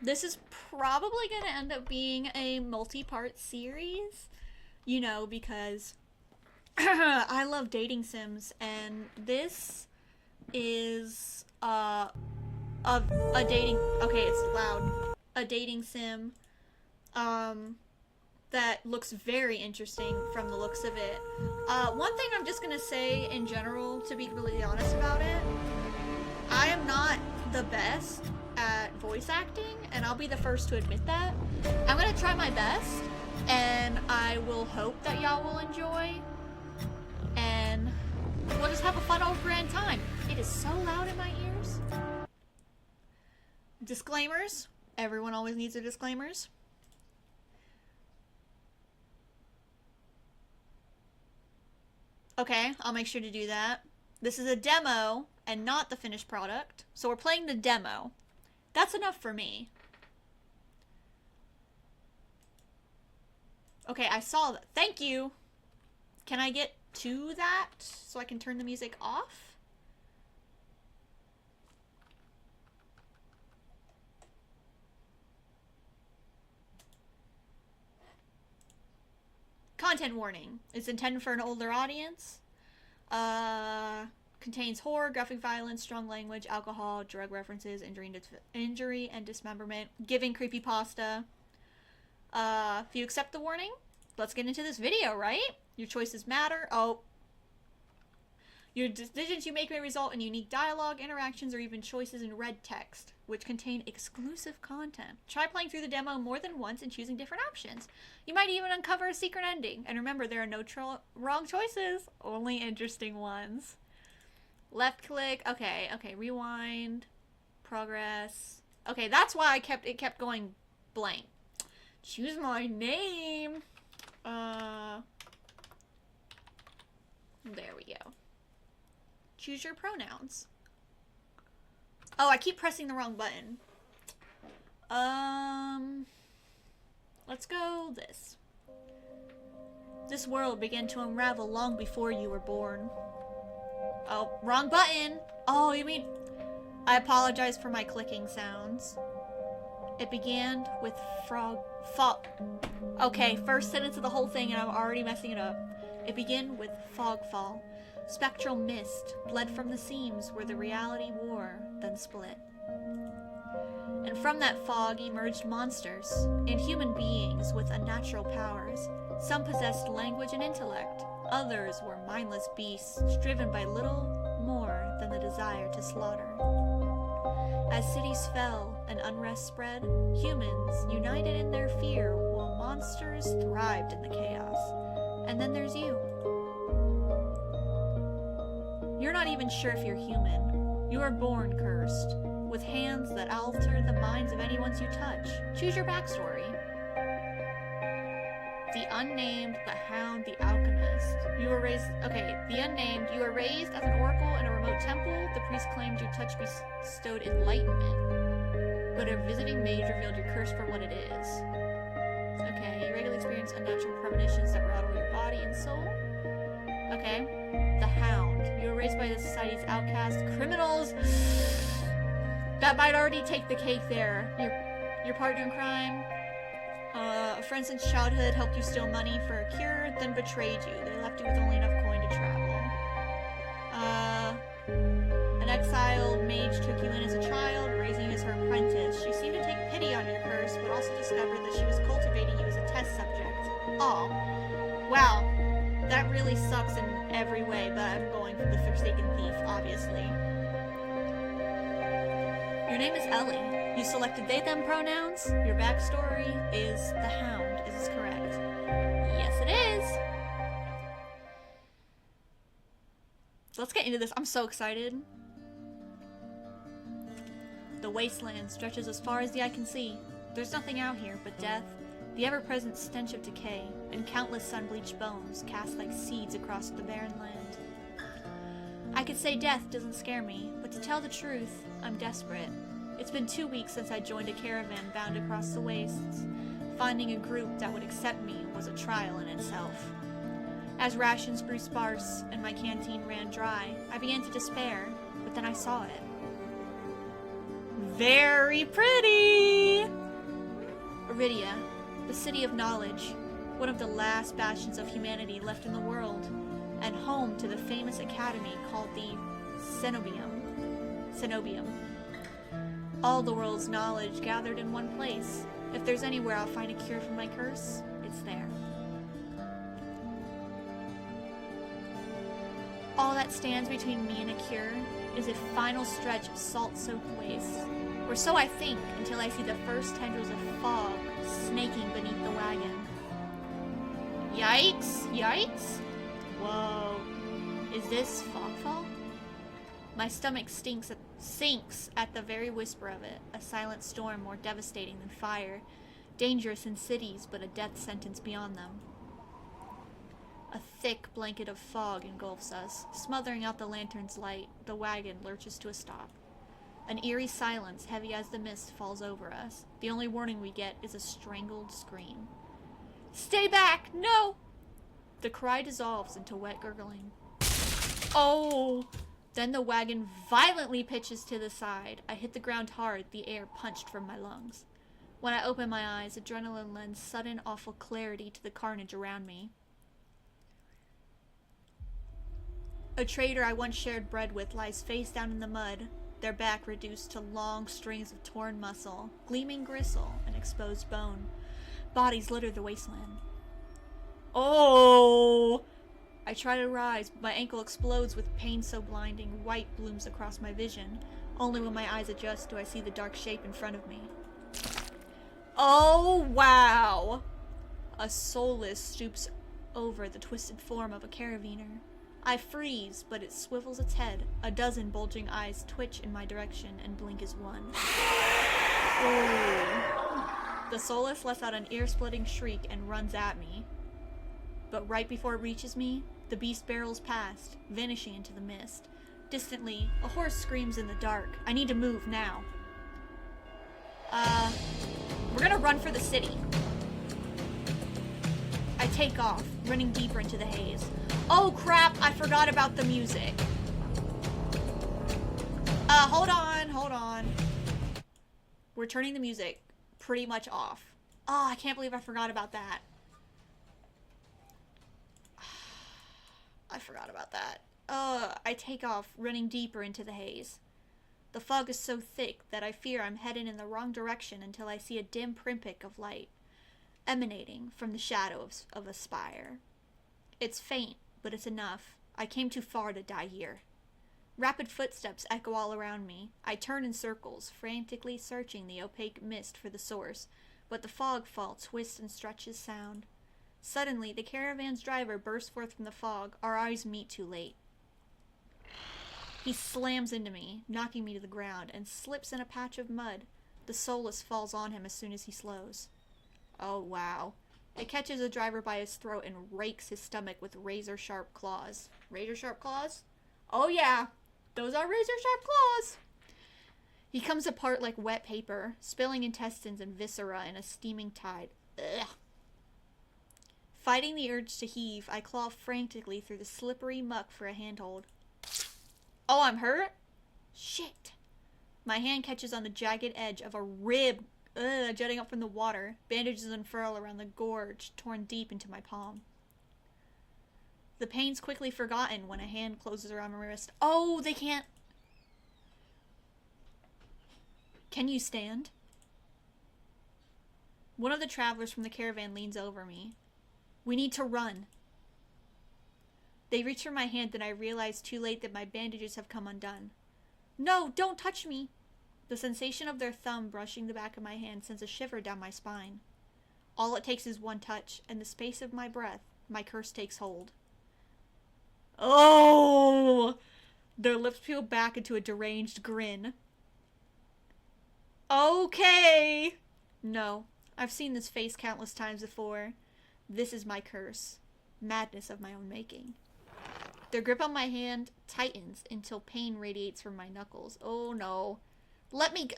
This is probably going to end up being a multi-part series, you know, because I love dating sims, and this is a dating, okay, it's loud, a dating sim that looks very interesting from the looks of it. One thing I'm just gonna say in general, to be completely honest about it, I am not the best at voice acting, and I'll be the first to admit that. I'm gonna try my best, and I will hope that y'all will enjoy, and we'll just have a fun old grand time. It is so loud in my ears. Disclaimers. Everyone always needs their disclaimers. Okay, I'll make sure to do that. This is a demo and not the finished product. So we're playing the demo. That's enough for me. Okay, I saw that. Thank you. Can I get to that so I can turn the music off? Content warning. It's intended for an older audience. Contains horror, graphic violence, strong language, alcohol, drug references, injury and dismemberment, giving creepypasta. If you accept the warning, let's get into this video, right? Your choices matter. Oh. Your decisions you make may result in unique dialogue, interactions, or even choices in red text, which contain exclusive content. Try playing through the demo more than once and choosing different options. You might even uncover a secret ending. And remember, there are no wrong choices, only interesting ones. Left click. Okay, rewind. Progress. Okay, that's why it kept going blank. Choose my name. There we go. Choose your pronouns. Oh, I keep pressing the wrong button. Let's go this. This world began to unravel long before you were born. Oh, wrong button. Oh, you mean... I apologize for my clicking sounds. It began with fog. Okay, first sentence of the whole thing and I'm already messing it up. It began with fogfall. Spectral mist bled from the seams where the reality war then split. And from that fog emerged monsters, inhuman beings with unnatural powers. Some possessed language and intellect. Others were mindless beasts, driven by little more than the desire to slaughter. As cities fell and unrest spread, humans united in their fear while monsters thrived in the chaos. And then there's you. You're not even sure if you're human. You are born cursed, with hands that alter the minds of anyone you touch. Choose your backstory. The unnamed, the hound, the alchemist. You were raised... Okay, the unnamed. You were raised as an oracle in a remote temple. The priest claimed your touch bestowed enlightenment. But a visiting mage revealed your curse for what it is. Okay, you regularly experience unnatural premonitions that rattle your body and soul. Okay. The hound. You were raised by the society's outcast criminals. That might already take the cake there. Your partner in crime. A friend since childhood helped you steal money for a cure, then betrayed you. They left you with only enough coin to travel. An exiled mage took you in as a child, raising you as her apprentice. She seemed to take pity on your curse, but also discovered that she was cultivating you as a test subject. Aw. Wow. That really sucks in every way, but I'm going for the Forsaken Thief, obviously. Your name is Ellie. You selected they, them pronouns. Your backstory is the hound. Is this correct? Yes, it is. Let's get into this. I'm so excited. The wasteland stretches as far as the eye can see. There's nothing out here but death, the ever-present stench of decay, and countless sun-bleached bones cast like seeds across the barren land. I could say death doesn't scare me, but to tell the truth, I'm desperate. It's been 2 weeks since I joined a caravan bound across the wastes. Finding a group that would accept me was a trial in itself. As rations grew sparse and my canteen ran dry, I began to despair, but then I saw it. Very pretty! Iridia, the city of knowledge, one of the last bastions of humanity left in the world, and home to the famous academy called the Cenobium. All the world's knowledge gathered in one place. If there's anywhere I'll find a cure for my curse, it's there. All that stands between me and a cure is a final stretch of salt-soaked waste. Or so I think, until I see the first tendrils of fog snaking beneath the wagon. Yikes! Yikes! Whoa. Is this fogfall? My stomach sinks at the very whisper of it, a silent storm more devastating than fire, dangerous in cities but a death sentence beyond them. A thick blanket of fog engulfs us, smothering out the lantern's light. The wagon lurches to a stop. An eerie silence, heavy as the mist, falls over us. The only warning we get is a strangled scream. Stay back! No! The cry dissolves into wet gurgling. Oh! Then the wagon violently pitches to the side. I hit the ground hard, the air punched from my lungs. When I open my eyes, adrenaline lends sudden, awful clarity to the carnage around me. A trader I once shared bread with lies face down in the mud, their back reduced to long strings of torn muscle, gleaming gristle, and exposed bone. Bodies litter the wasteland. Oh! I try to rise, but my ankle explodes with pain so blinding, white blooms across my vision. Only when my eyes adjust do I see the dark shape in front of me. Oh, wow! A soulless stoops over the twisted form of a carabiner. I freeze, but it swivels its head. A dozen bulging eyes twitch in my direction and blink as one. Ooh. The soulless lets out an ear-splitting shriek and runs at me. But right before it reaches me, the beast barrels past, vanishing into the mist. Distantly, a horse screams in the dark. I need to move now. We're gonna run for the city. I take off, running deeper into the haze. Oh crap, I forgot about the music. Hold on. We're turning the music pretty much off. Oh, I can't believe I forgot about that. I forgot about that. I take off, running deeper into the haze. The fog is so thick that I fear I'm headed in the wrong direction until I see a dim pinprick of light emanating from the shadows of a spire. It's faint, but it's enough. I came too far to die here. Rapid footsteps echo all around me. I turn in circles, frantically searching the opaque mist for the source, but the fog fall twists and stretches sound. Suddenly, the caravan's driver bursts forth from the fog. Our eyes meet too late. He slams into me, knocking me to the ground, and slips in a patch of mud. The soulless falls on him as soon as he slows. Oh, wow. It catches the driver by his throat and rakes his stomach with razor-sharp claws. Razor-sharp claws? Oh, yeah. Those are razor-sharp claws. He comes apart like wet paper, spilling intestines and viscera in a steaming tide. Ugh. Fighting the urge to heave, I claw frantically through the slippery muck for a handhold. Oh, I'm hurt? Shit. My hand catches on the jagged edge of a rib jutting up from the water. Bandages unfurl around the gorge, torn deep into my palm. The pain's quickly forgotten when a hand closes around my wrist. Oh, they can't. Can you stand? One of the travelers from the caravan leans over me. We need to run. They reach for my hand, and I realize too late that my bandages have come undone. No, don't touch me! The sensation of their thumb brushing the back of my hand sends a shiver down my spine. All it takes is one touch, and the space of my breath, my curse takes hold. Oh! Their lips peel back into a deranged grin. Okay! No, I've seen this face countless times before. This is my curse. Madness of my own making. Their grip on my hand tightens until pain radiates from my knuckles. Oh no. Let me go.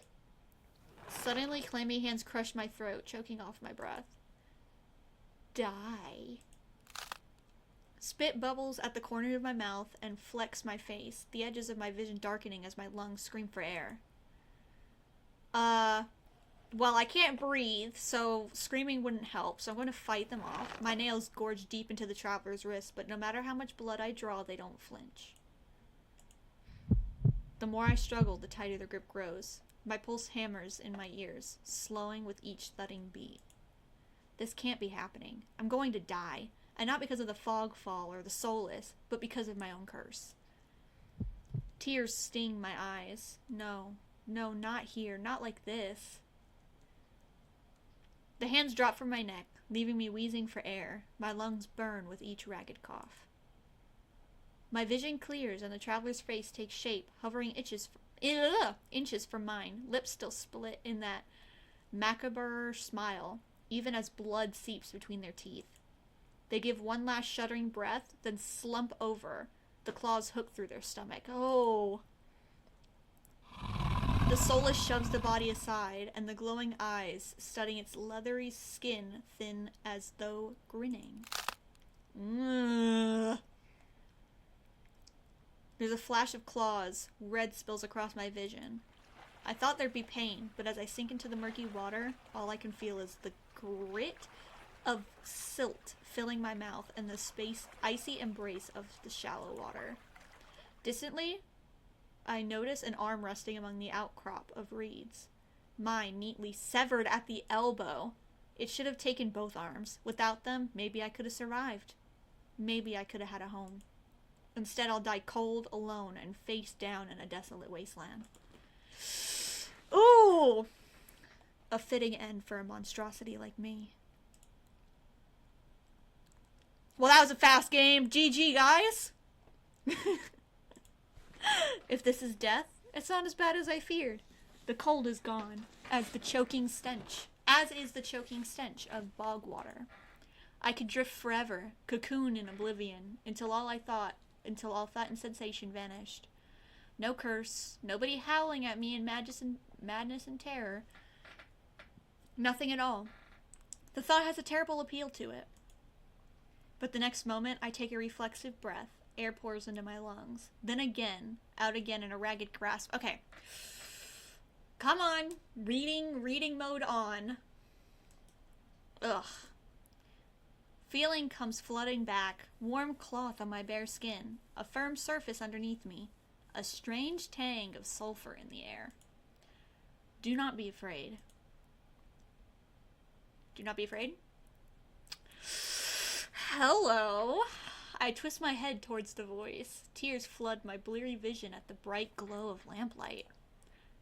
Suddenly, clammy hands crush my throat, choking off my breath. Die. Spit bubbles at the corner of my mouth and flecks my face, the edges of my vision darkening as my lungs scream for air. Well, I can't breathe, so screaming wouldn't help, so I'm going to fight them off. My nails gorge deep into the traveler's wrist, but no matter how much blood I draw, they don't flinch. The more I struggle, the tighter the grip grows. My pulse hammers in my ears, slowing with each thudding beat. This can't be happening. I'm going to die, and not because of the fog fall or the soulless, but because of my own curse. Tears sting my eyes. No, not here, not like this. The hands drop from my neck, leaving me wheezing for air. My lungs burn with each ragged cough. My vision clears and the traveler's face takes shape, hovering inches from mine, lips still split in that macabre smile, even as blood seeps between their teeth. They give one last shuddering breath, then slump over, the claws hooked through their stomach. Oh! The soulless shoves the body aside, and the glowing eyes, studying its leathery skin thin as though grinning. There's a flash of claws. Red spills across my vision. I thought there'd be pain, but as I sink into the murky water, all I can feel is the grit of silt filling my mouth and the icy embrace of the shallow water. Distantly, I notice an arm resting among the outcrop of reeds. Mine neatly severed at the elbow. It should have taken both arms. Without them, maybe I could have survived. Maybe I could have had a home. Instead, I'll die cold, alone, and face down in a desolate wasteland. Ooh! A fitting end for a monstrosity like me. Well, that was a fast game. GG, guys! If this is death, it's not as bad as I feared. The cold is gone, as is the choking stench of bog water. I could drift forever, cocoon in oblivion, until all thought and sensation vanished. No curse, nobody howling at me in madness and terror. Nothing at all. The thought has a terrible appeal to it. But the next moment, I take a reflexive breath. Air pours into my lungs. Then again, out again in a ragged grasp. Okay. Come on. Reading mode on. Ugh. Feeling comes flooding back. Warm cloth on my bare skin. A firm surface underneath me. A strange tang of sulfur in the air. Do not be afraid. Do not be afraid? Hello. I twist my head towards the voice. Tears flood my bleary vision at the bright glow of lamplight.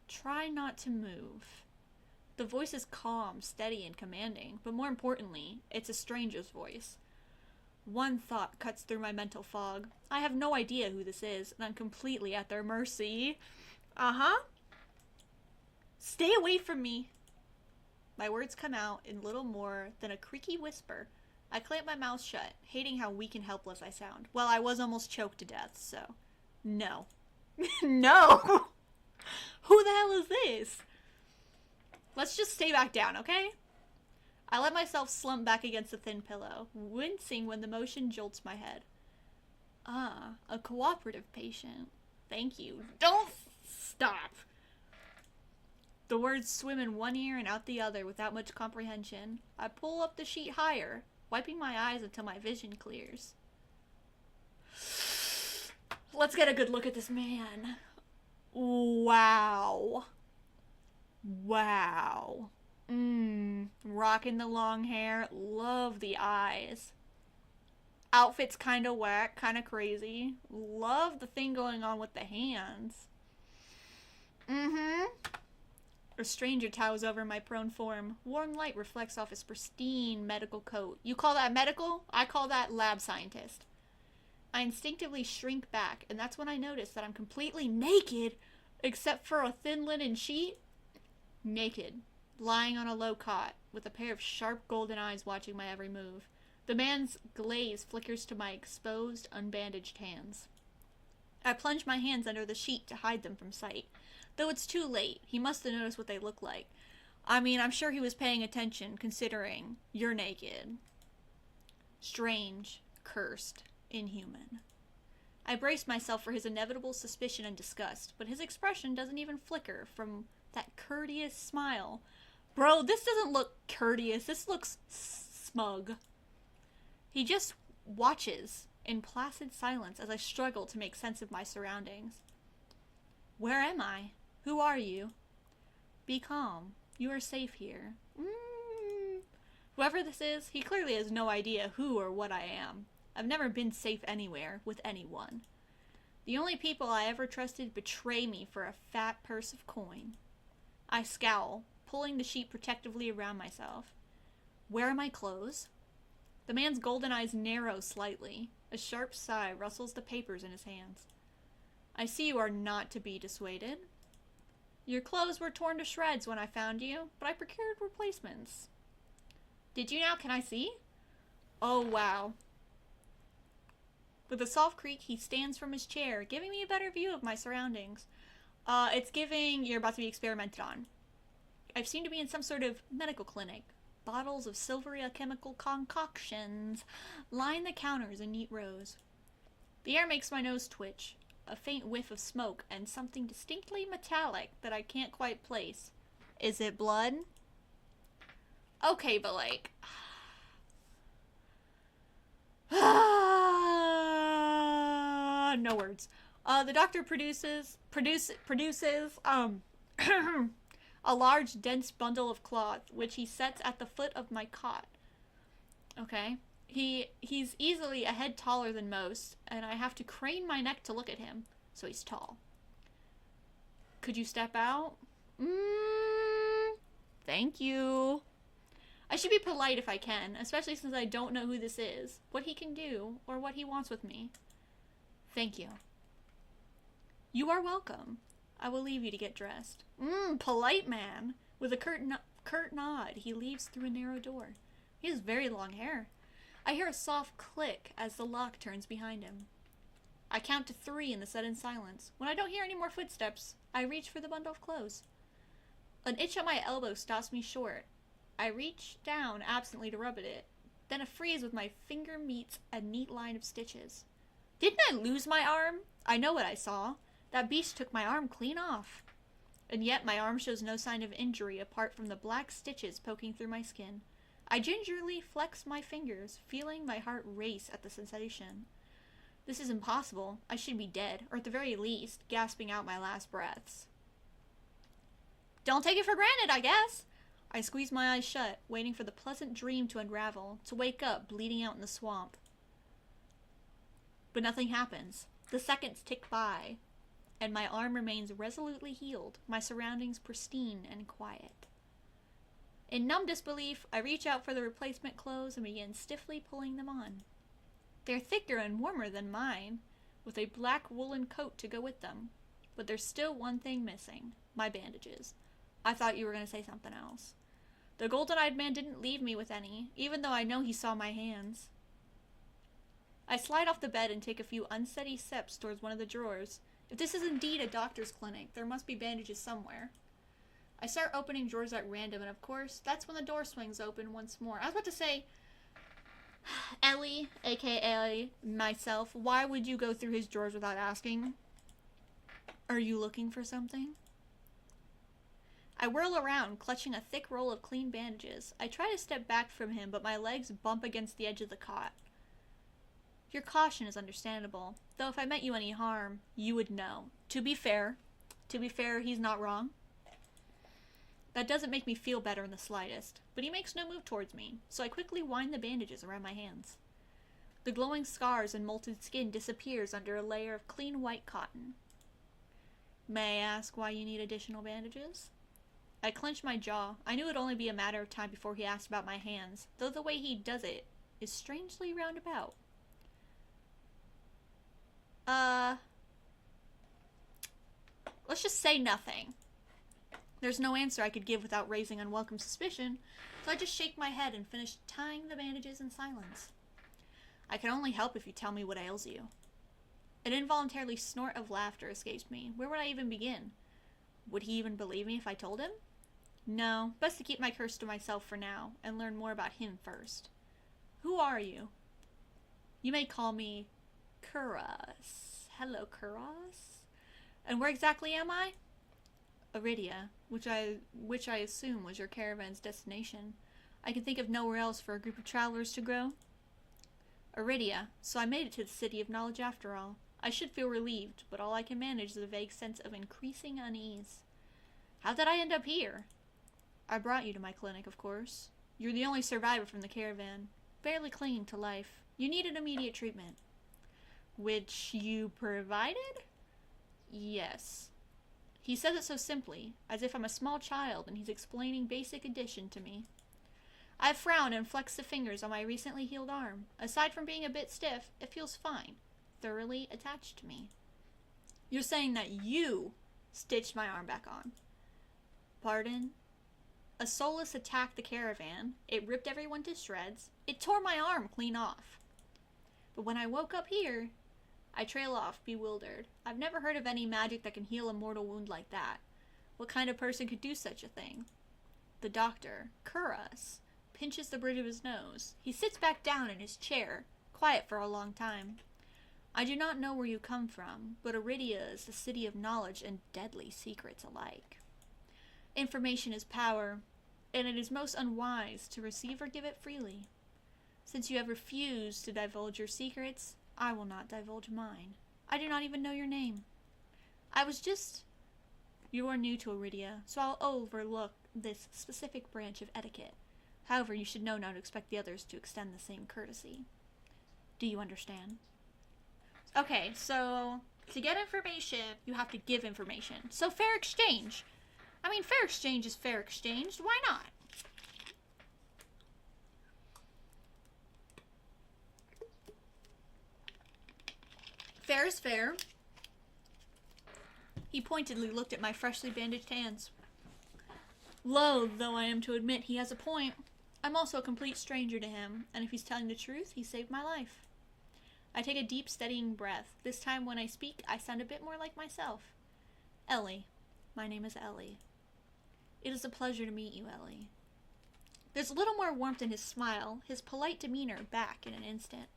Try not to move. The voice is calm, steady, and commanding, but more importantly, it's a stranger's voice. One thought cuts through my mental fog. I have no idea who this is, and I'm completely at their mercy. Stay away from me. My words come out in little more than a creaky whisper. I clamp my mouth shut, hating how weak and helpless I sound. Well, I was almost choked to death, so... No. No! Who the hell is this? Let's just stay back down, okay? I let myself slump back against the thin pillow, wincing when the motion jolts my head. Ah, a cooperative patient. Thank you. Don't stop! The words swim in one ear and out the other without much comprehension. I pull up the sheet higher, wiping my eyes until my vision clears. Let's get a good look at this man. Wow. Wow. Rocking the long hair. Love the eyes. Outfit's kinda whack, kinda crazy. Love the thing going on with the hands. A stranger towers over my prone form. Warm light reflects off his pristine medical coat. You call that medical? I call that lab scientist. I instinctively shrink back, and that's when I notice that I'm completely naked, except for a thin linen sheet. Naked, lying on a low cot, with a pair of sharp golden eyes watching my every move. The man's glaze flickers to my exposed, unbandaged hands. I plunge my hands under the sheet to hide them from sight. Though it's too late, he must have noticed what they look like. I mean, I'm sure he was paying attention, considering you're naked. Strange, cursed, inhuman. I brace myself for his inevitable suspicion and disgust, but his expression doesn't even flicker from that courteous smile. Bro, this doesn't look courteous. This looks smug. He just watches in placid silence as I struggle to make sense of my surroundings. Where am I? Who are you? Be calm. You are safe here. Whoever this is, he clearly has no idea who or what I am. I've never been safe anywhere with anyone. The only people I ever trusted betray me for a fat purse of coin. I scowl, pulling the sheet protectively around myself. Where are my clothes? The man's golden eyes narrow slightly. A sharp sigh rustles the papers in his hands. I see you are not to be dissuaded. Your clothes were torn to shreds when I found you, but I procured replacements. Did you now? Can I see? Oh, wow. With a soft creak, he stands from his chair, giving me a better view of my surroundings. It's giving you're about to be experimented on. I seem to be in some sort of medical clinic. Bottles of silvery alchemical concoctions line the counters in neat rows. The air makes my nose twitch. A faint whiff of smoke and something distinctly metallic that I can't quite place. Is it blood? Okay, but like... no words. The doctor produces a large, dense bundle of cloth, which he sets at the foot of my cot. Okay. He's easily a head taller than most, and I have to crane my neck to look at him, so he's tall. Could you step out? Thank you. I should be polite if I can, especially since I don't know who this is, what he can do, or what he wants with me. Thank you. You are welcome. I will leave you to get dressed. Polite man. With a curt nod, he leaves through a narrow door. He has very long hair. I hear a soft click as the lock turns behind him. I count to 3 in the sudden silence. When I don't hear any more footsteps, I reach for the bundle of clothes. An itch at my elbow stops me short. I reach down absently to rub at it. Then a freeze with my finger meets a neat line of stitches. Didn't I lose my arm? I know what I saw. That beast took my arm clean off. And yet my arm shows no sign of injury apart from the black stitches poking through my skin. I gingerly flex my fingers, feeling my heart race at the sensation. This is impossible. I should be dead, or at the very least, gasping out my last breaths. Don't take it for granted, I guess. I squeeze my eyes shut, waiting for the pleasant dream to unravel, to wake up bleeding out in the swamp. But nothing happens. The seconds tick by, and my arm remains resolutely healed, my surroundings pristine and quiet. In numb disbelief, I reach out for the replacement clothes and begin stiffly pulling them on. They're thicker and warmer than mine, with a black woolen coat to go with them. But there's still one thing missing. My bandages. I thought you were going to say something else. The golden-eyed man didn't leave me with any, even though I know he saw my hands. I slide off the bed and take a few unsteady steps towards one of the drawers. If this is indeed a doctor's clinic, there must be bandages somewhere. I start opening drawers at random, and of course, that's when the door swings open once more. I was about to say, Ellie, aka myself, why would you go through his drawers without asking? Are you looking for something? I whirl around, clutching a thick roll of clean bandages. I try to step back from him, but my legs bump against the edge of the cot. Your caution is understandable, though if I meant you any harm, you would know. To be fair, he's not wrong. That doesn't make me feel better in the slightest, but he makes no move towards me, so I quickly wind the bandages around my hands. The glowing scars and molted skin disappears under a layer of clean white cotton. May I ask why you need additional bandages? I clench my jaw. I knew it would only be a matter of time before he asked about my hands, though the way he does it is strangely roundabout. Let's just say nothing. There's no answer I could give without raising unwelcome suspicion, so I just shake my head and finish tying the bandages in silence. I can only help if you tell me what ails you. An involuntary snort of laughter escapes me. Where would I even begin? Would he even believe me if I told him? No, best to keep my curse to myself for now, and learn more about him first. Who are you? You may call me Kuras. Hello, Kuras. And where exactly am I? Aridia, which I assume was your caravan's destination. I can think of nowhere else for a group of travelers to grow. Aridia, so I made it to the City of Knowledge after all. I should feel relieved, but all I can manage is a vague sense of increasing unease. How did I end up here? I brought you to my clinic, of course. You're the only survivor from the caravan, barely clinging to life. You needed immediate treatment. Which you provided? Yes. He says it so simply, as if I'm a small child and he's explaining basic addition to me. I frown and flex the fingers on my recently healed arm. Aside from being a bit stiff, it feels fine. Thoroughly attached to me. You're saying that you stitched my arm back on. Pardon? A soulless attacked the caravan. It ripped everyone to shreds. It tore my arm clean off. But when I woke up here, I trail off, bewildered. I've never heard of any magic that can heal a mortal wound like that. What kind of person could do such a thing? The doctor, Kuras, pinches the bridge of his nose. He sits back down in his chair, quiet for a long time. I do not know where you come from, but Aridia is the city of knowledge and deadly secrets alike. Information is power, and it is most unwise to receive or give it freely. Since you have refused to divulge your secrets, I will not divulge mine. I do not even know your name. You are new to Aridia, so I'll overlook this specific branch of etiquette. However, you should know now to expect the others to extend the same courtesy. Do you understand? Okay, so to get information, you have to give information. So fair exchange. I mean, fair exchange is fair exchange. Why not? Fair is fair. He pointedly looked at my freshly bandaged hands. Loath though I am to admit he has a point, I'm also a complete stranger to him, and if he's telling the truth, he saved my life. I take a deep, steadying breath. This time when I speak, I sound a bit more like myself. Ellie. My name is Ellie. It is a pleasure to meet you, Ellie. There's a little more warmth in his smile, his polite demeanor back in an instant.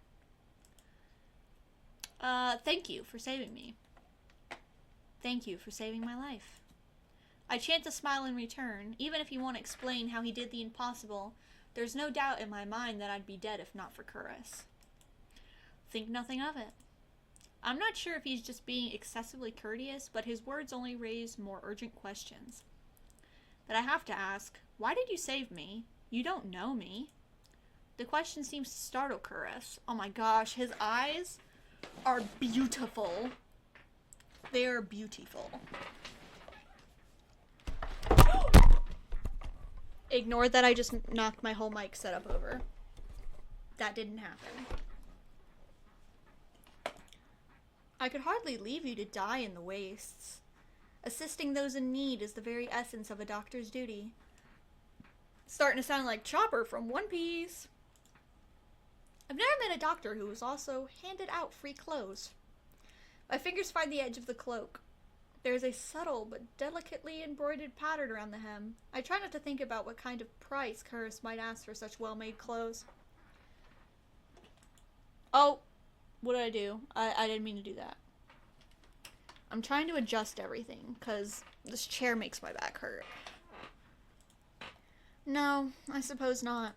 Thank you for saving me. Thank you for saving my life. I chant a smile in return. Even if he won't explain how he did the impossible, there's no doubt in my mind that I'd be dead if not for Kuras. Think nothing of it. I'm not sure if he's just being excessively courteous, but his words only raise more urgent questions. That I have to ask, why did you save me? You don't know me. The question seems to startle Kuras. Oh my gosh, his eyes are beautiful. They are beautiful. Ignore that I just knocked my whole mic setup over. That didn't happen. I could hardly leave you to die in the wastes. Assisting those in need is the very essence of a doctor's duty. Starting to sound like Chopper from One Piece. I've never met a doctor who was also handed out free clothes. My fingers find the edge of the cloak. There is a subtle but delicately embroidered pattern around the hem. I try not to think about what kind of price Kuras might ask for such well-made clothes. Oh, what did I do? I didn't mean to do that. I'm trying to adjust everything, because this chair makes my back hurt. No, I suppose not.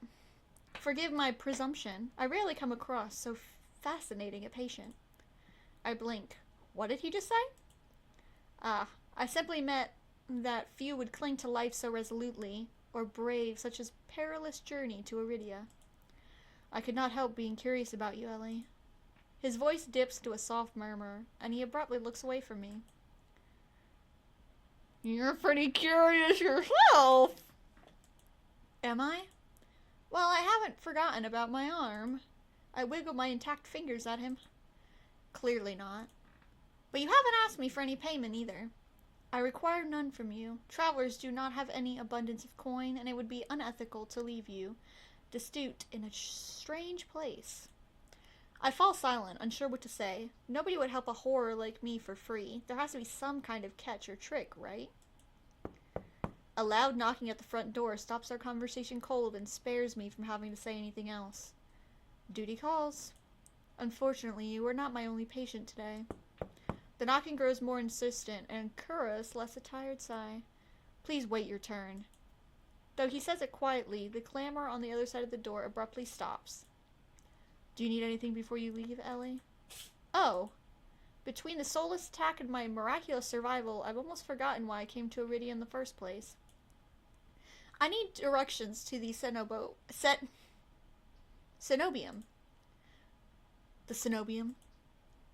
Forgive my presumption. I rarely come across so fascinating a patient. I blink. What did he just say? I simply meant that few would cling to life so resolutely, or brave such a perilous journey to Aridia. I could not help being curious about you, Ellie. His voice dips to a soft murmur, and he abruptly looks away from me. You're pretty curious yourself! Am I? Well, I haven't forgotten about my arm. I wiggle my intact fingers at him. Clearly not. But you haven't asked me for any payment either. I require none from you. Travelers do not have any abundance of coin, and it would be unethical to leave you destitute in a strange place. I fall silent, unsure what to say. Nobody would help a horror like me for free. There has to be some kind of catch or trick, right? A loud knocking at the front door stops our conversation cold and spares me from having to say anything else. Duty calls. Unfortunately, you are not my only patient today. The knocking grows more insistent, and Kuros lets a tired sigh. Please wait your turn. Though he says it quietly, the clamor on the other side of the door abruptly stops. Do you need anything before you leave, Ellie? Oh. Between the soulless attack and my miraculous survival, I've almost forgotten why I came to Iridia in the first place. I need directions to the Cenobium. The Cenobium.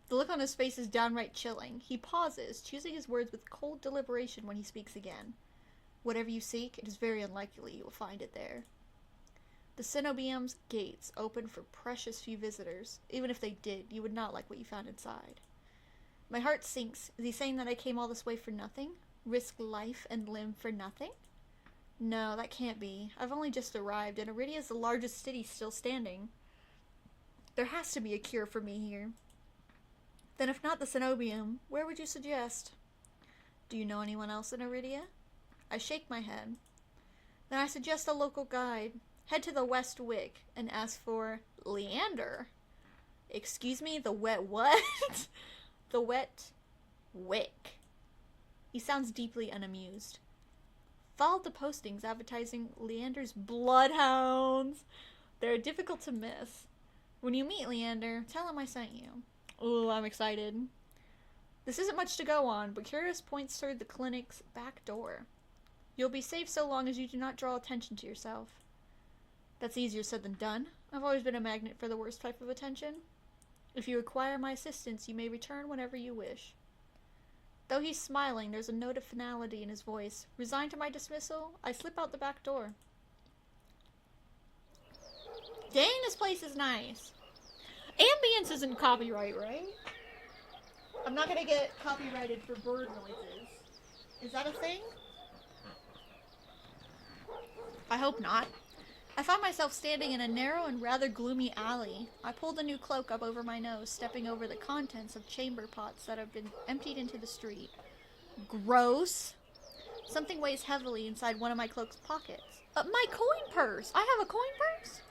The look on his face is downright chilling. He pauses, choosing his words with cold deliberation when he speaks again. Whatever you seek, it is very unlikely you will find it there. The Cenobium's gates open for precious few visitors. Even if they did, you would not like what you found inside. My heart sinks. Is he saying that I came all this way for nothing? Risk life and limb for nothing? No, that can't be. I've only just arrived, and Iridia is the largest city still standing. There has to be a cure for me here. Then if not the Cenobium, where would you suggest? Do you know anyone else in Iridia? I shake my head. Then I suggest a local guide. Head to the West Wick and ask for Leander. Excuse me, the wet what? The Wet Wick. He sounds deeply unamused. Follow the postings advertising Leander's bloodhounds. They're difficult to miss. When you meet Leander, tell him I sent you. Ooh, I'm excited. This isn't much to go on, but Curious points toward the clinic's back door. You'll be safe so long as you do not draw attention to yourself. That's easier said than done. I've always been a magnet for the worst type of attention. If you require my assistance, you may return whenever you wish. Though he's smiling, there's a note of finality in his voice. Resigned to my dismissal, I slip out the back door. Dang, this place is nice. Ambience isn't copyright, right? I'm not gonna get copyrighted for bird noises. Is that a thing? I hope not. I found myself standing in a narrow and rather gloomy alley. I pulled a new cloak up over my nose, stepping over the contents of chamber pots that have been emptied into the street. Gross. Something weighs heavily inside one of my cloak's pockets. My coin purse! I have a coin purse?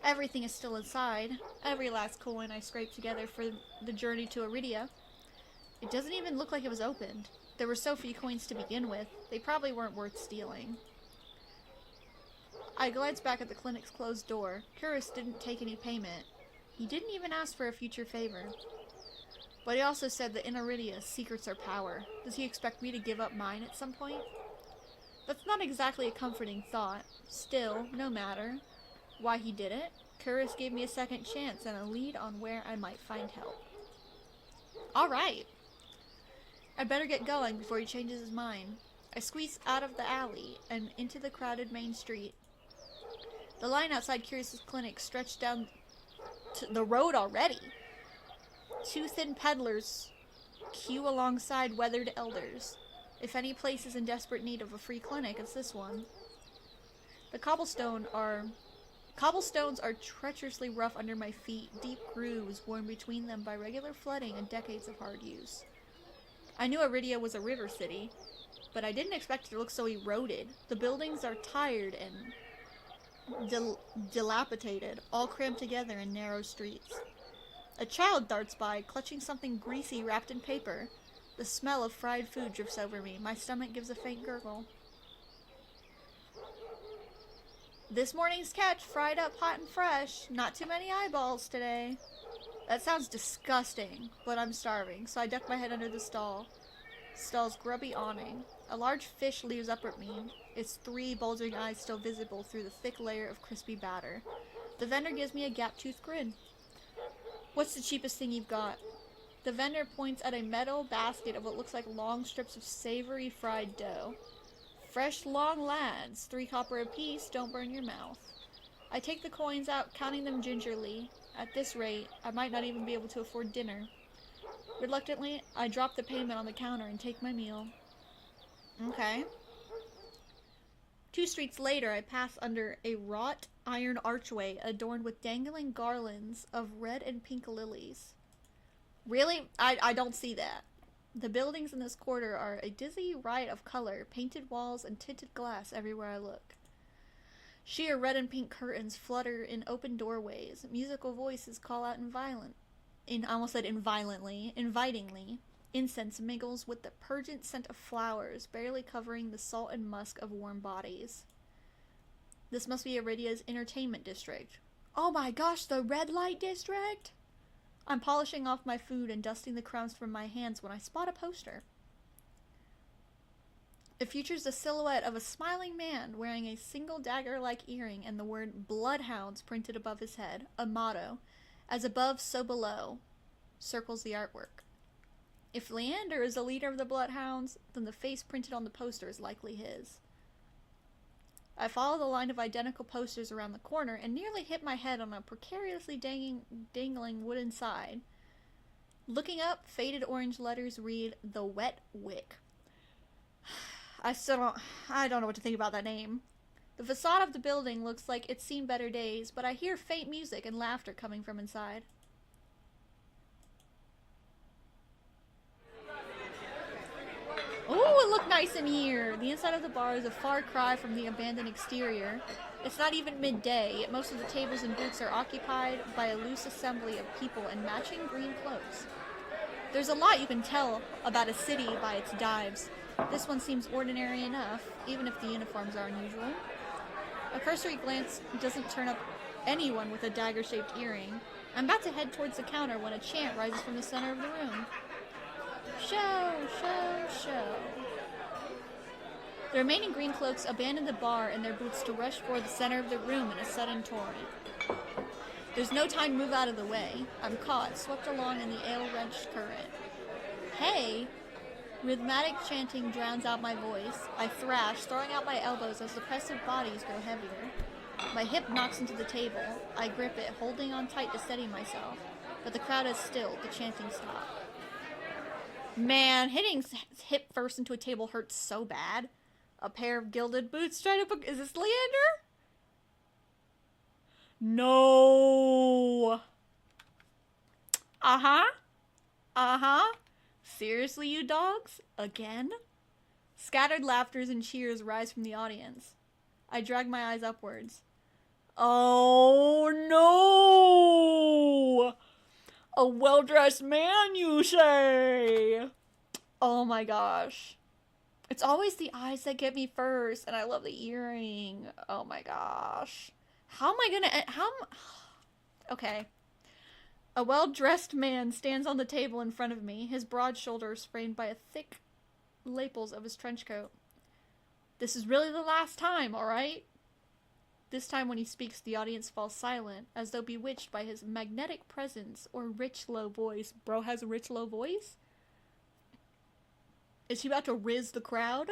Everything is still inside. Every last coin I scraped together for the journey to Iridia. It doesn't even look like it was opened. There were so few coins to begin with, they probably weren't worth stealing. I glanced back at the clinic's closed door. Curious didn't take any payment. He didn't even ask for a future favor. But he also said that in Iridia, secrets are power. Does he expect me to give up mine at some point? That's not exactly a comforting thought. Still, no matter why he did it, Curious gave me a second chance and a lead on where I might find help. Alright. I'd better get going before he changes his mind. I squeeze out of the alley and into the crowded main street. The line outside Curious's clinic stretched down to the road already. Two thin peddlers queue alongside weathered elders. If any place is in desperate need of a free clinic, it's this one. The cobblestones are treacherously rough under my feet, deep grooves worn between them by regular flooding and decades of hard use. I knew Iridia was a river city, but I didn't expect it to look so eroded. The buildings are tired and dilapidated, all crammed together in narrow streets. A child darts by, clutching something greasy wrapped in paper. The smell of fried food drifts over me. My stomach gives a faint gurgle. This morning's catch, fried up hot and fresh. Not too many eyeballs today. That sounds disgusting, but I'm starving, so I duck my head under the stall's grubby awning. A large fish leers up at me, its three bulging eyes still visible through the thick layer of crispy batter. The vendor gives me a gap-toothed grin. What's the cheapest thing you've got? The vendor points at a metal basket of what looks like long strips of savory fried dough. Fresh long lads, 3 copper apiece, don't burn your mouth. I take the coins out, counting them gingerly. At this rate, I might not even be able to afford dinner. Reluctantly, I drop the payment on the counter and take my meal. Okay. 2 streets later, I pass under a wrought iron archway adorned with dangling garlands of red and pink lilies. Really? I don't see that. The buildings in this quarter are a dizzy riot of color, painted walls and tinted glass everywhere I look. Sheer red and pink curtains flutter in open doorways. Musical voices call out in violin. I almost said invitingly. Incense mingles with the pungent scent of flowers, barely covering the salt and musk of warm bodies. This must be Iridia's entertainment district. Oh my gosh, the red light district? I'm polishing off my food and dusting the crumbs from my hands when I spot a poster. It features the silhouette of a smiling man wearing a single dagger-like earring and the word Bloodhounds printed above his head, a motto. As above, so below, circles the artwork. If Leander is the leader of the Bloodhounds, then the face printed on the poster is likely his. I follow the line of identical posters around the corner and nearly hit my head on a precariously dangling wooden side. Looking up, faded orange letters read, The Wet Wick. I don't know what to think about that name. The facade of the building looks like it's seen better days, but I hear faint music and laughter coming from inside. Oh, it looked nice in here. The inside of the bar is a far cry from the abandoned exterior. It's not even midday, yet most of the tables and booths are occupied by a loose assembly of people in matching green clothes. There's a lot you can tell about a city by its dives. This one seems ordinary enough, even if the uniforms are unusual. A cursory glance doesn't turn up anyone with a dagger-shaped earring. I'm about to head towards the counter when a chant rises from the center of the room. Show, show, show. The remaining green cloaks abandon the bar and their booths to rush for the center of the room in a sudden torrent. There's no time to move out of the way. I'm caught, swept along in the ale-wrenched current. Hey! Rhythmic chanting drowns out my voice. I thrash, throwing out my elbows as the press of bodies grow heavier. My hip knocks into the table. I grip it, holding on tight to steady myself. But the crowd is stilled. The chanting stopped. Man, hitting hip first into a table hurts so bad. A pair of gilded boots trying to book. Is this Leander? No. Seriously, you dogs? Again? Scattered laughters and cheers rise from the audience. I drag my eyes upwards. Oh no! A well-dressed man, you say? Oh my gosh. It's always the eyes that get me first, and I love the earring. Oh my gosh. How am I gonna... Okay. A well-dressed man stands on the table in front of me, his broad shoulders framed by a thick lapels of his trench coat. This is really the last time, alright? This time when he speaks, the audience falls silent, as though bewitched by his magnetic presence or rich, low voice. Bro has a rich, low voice? Is he about to rizz the crowd?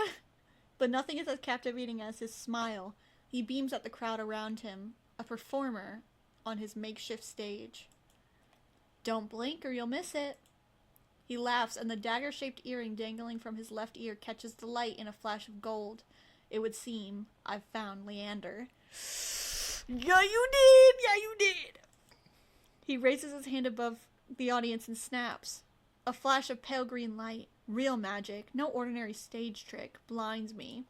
But nothing is as captivating as his smile. He beams at the crowd around him, a performer on his makeshift stage. Don't blink or you'll miss it. He laughs, and the dagger-shaped earring dangling from his left ear catches the light in a flash of gold. It would seem I've found Leander. Yeah, you did! Yeah, you did! He raises his hand above the audience and snaps. A flash of pale green light. Real magic. No ordinary stage trick. Blinds me.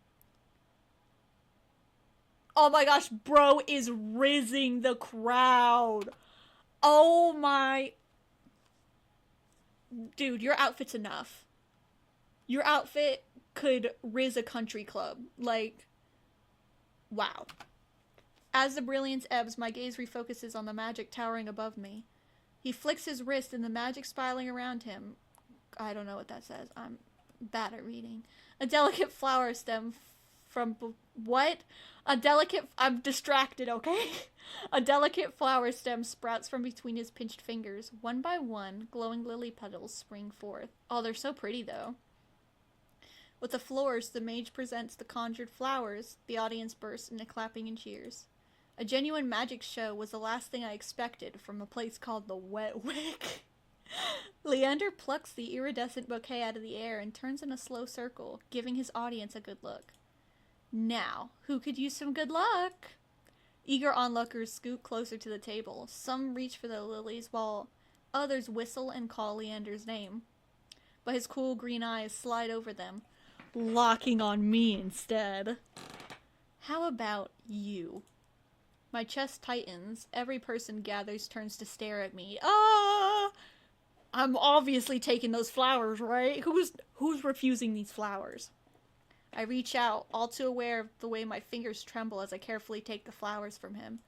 Oh my gosh, bro is rizzing the crowd. Oh my... Dude, your outfit's enough. Your outfit could rizz a country club. Like, wow. As the brilliance ebbs, my gaze refocuses on the magic towering above me. He flicks his wrist and the magic spiraling around him. I don't know what that says. I'm bad at reading. A delicate flower stem from... What? I'm distracted, okay? A delicate flower stem sprouts from between his pinched fingers. One by one, glowing lily petals spring forth. Oh, they're so pretty, though. With the floors, the mage presents the conjured flowers. The audience bursts into clapping and cheers. A genuine magic show was the last thing I expected from a place called the Wet Wick. Leander plucks the iridescent bouquet out of the air and turns in a slow circle, giving his audience a good look. Now, who could use some good luck? Eager onlookers scoot closer to the table. Some reach for the lilies, while others whistle and call Leander's name. But his cool green eyes slide over them, locking on me instead. How about you? My chest tightens. Every person gathers turns to stare at me. Ah! I'm obviously taking those flowers, right? Who's refusing these flowers? I reach out, all too aware of the way my fingers tremble as I carefully take the flowers from him.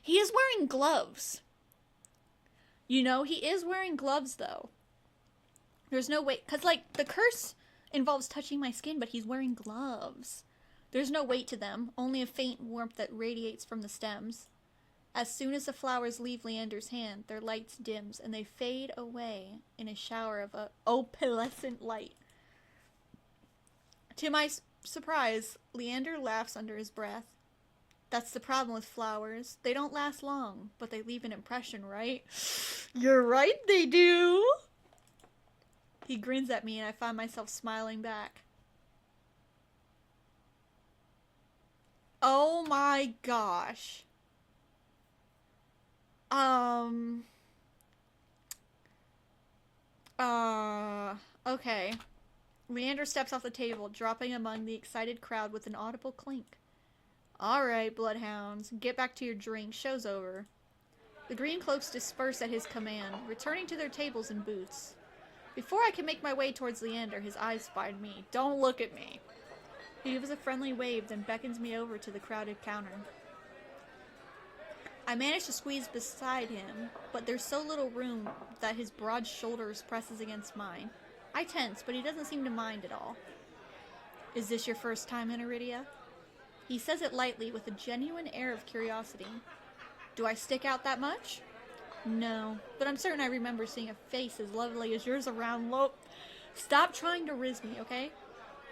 He is wearing gloves. You know, he is wearing gloves, though. There's no weight, because, like, the curse involves touching my skin, but he's wearing gloves. There's no weight to them, only a faint warmth that radiates from the stems. As soon as the flowers leave Leander's hand, their light dims, and they fade away in a shower of opalescent light. To my surprise, Leander laughs under his breath. That's the problem with flowers. They don't last long, but they leave an impression, right? You're right, they do! He grins at me, and I find myself smiling back. Oh my gosh. Okay. Leander steps off the table, dropping among the excited crowd with an audible clink. Alright, bloodhounds, get back to your drink. Show's over. The green cloaks disperse at his command, returning to their tables and booths. Before I can make my way towards Leander, his eyes spied me. Don't look at me. He gives a friendly wave, then beckons me over to the crowded counter. I manage to squeeze beside him, but there's so little room that his broad shoulders presses against mine. I tense, but he doesn't seem to mind at all. Is this your first time in Iridia? He says it lightly, with a genuine air of curiosity. Do I stick out that much? No, but I'm certain I remember seeing a face as lovely as yours around Stop trying to rizz me, okay?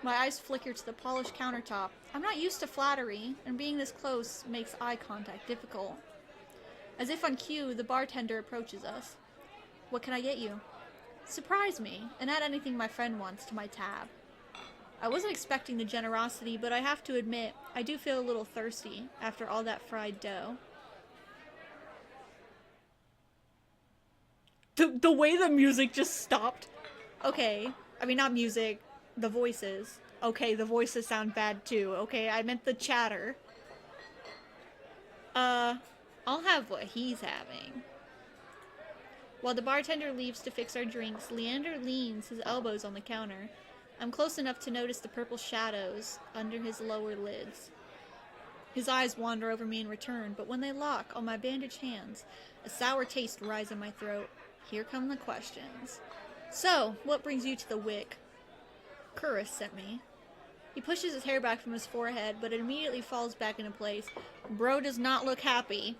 My eyes flicker to the polished countertop. I'm not used to flattery, and being this close makes eye contact difficult. As if on cue, the bartender approaches us. What can I get you? Surprise me, and add anything my friend wants to my tab. I wasn't expecting the generosity, but I have to admit, I do feel a little thirsty after all that fried dough. The way the music just stopped. Okay, I mean not music, the voices. Okay, the voices sound bad too. Okay, I meant the chatter. I'll have what he's having. While the bartender leaves to fix our drinks, Leander leans his elbows on the counter. I'm close enough to notice the purple shadows under his lower lids. His eyes wander over me in return, but when they lock on my bandaged hands, a sour taste rises in my throat. Here come the questions. So, what brings you to the Wick? Curris sent me. He pushes his hair back from his forehead, but it immediately falls back into place. Bro does not look happy.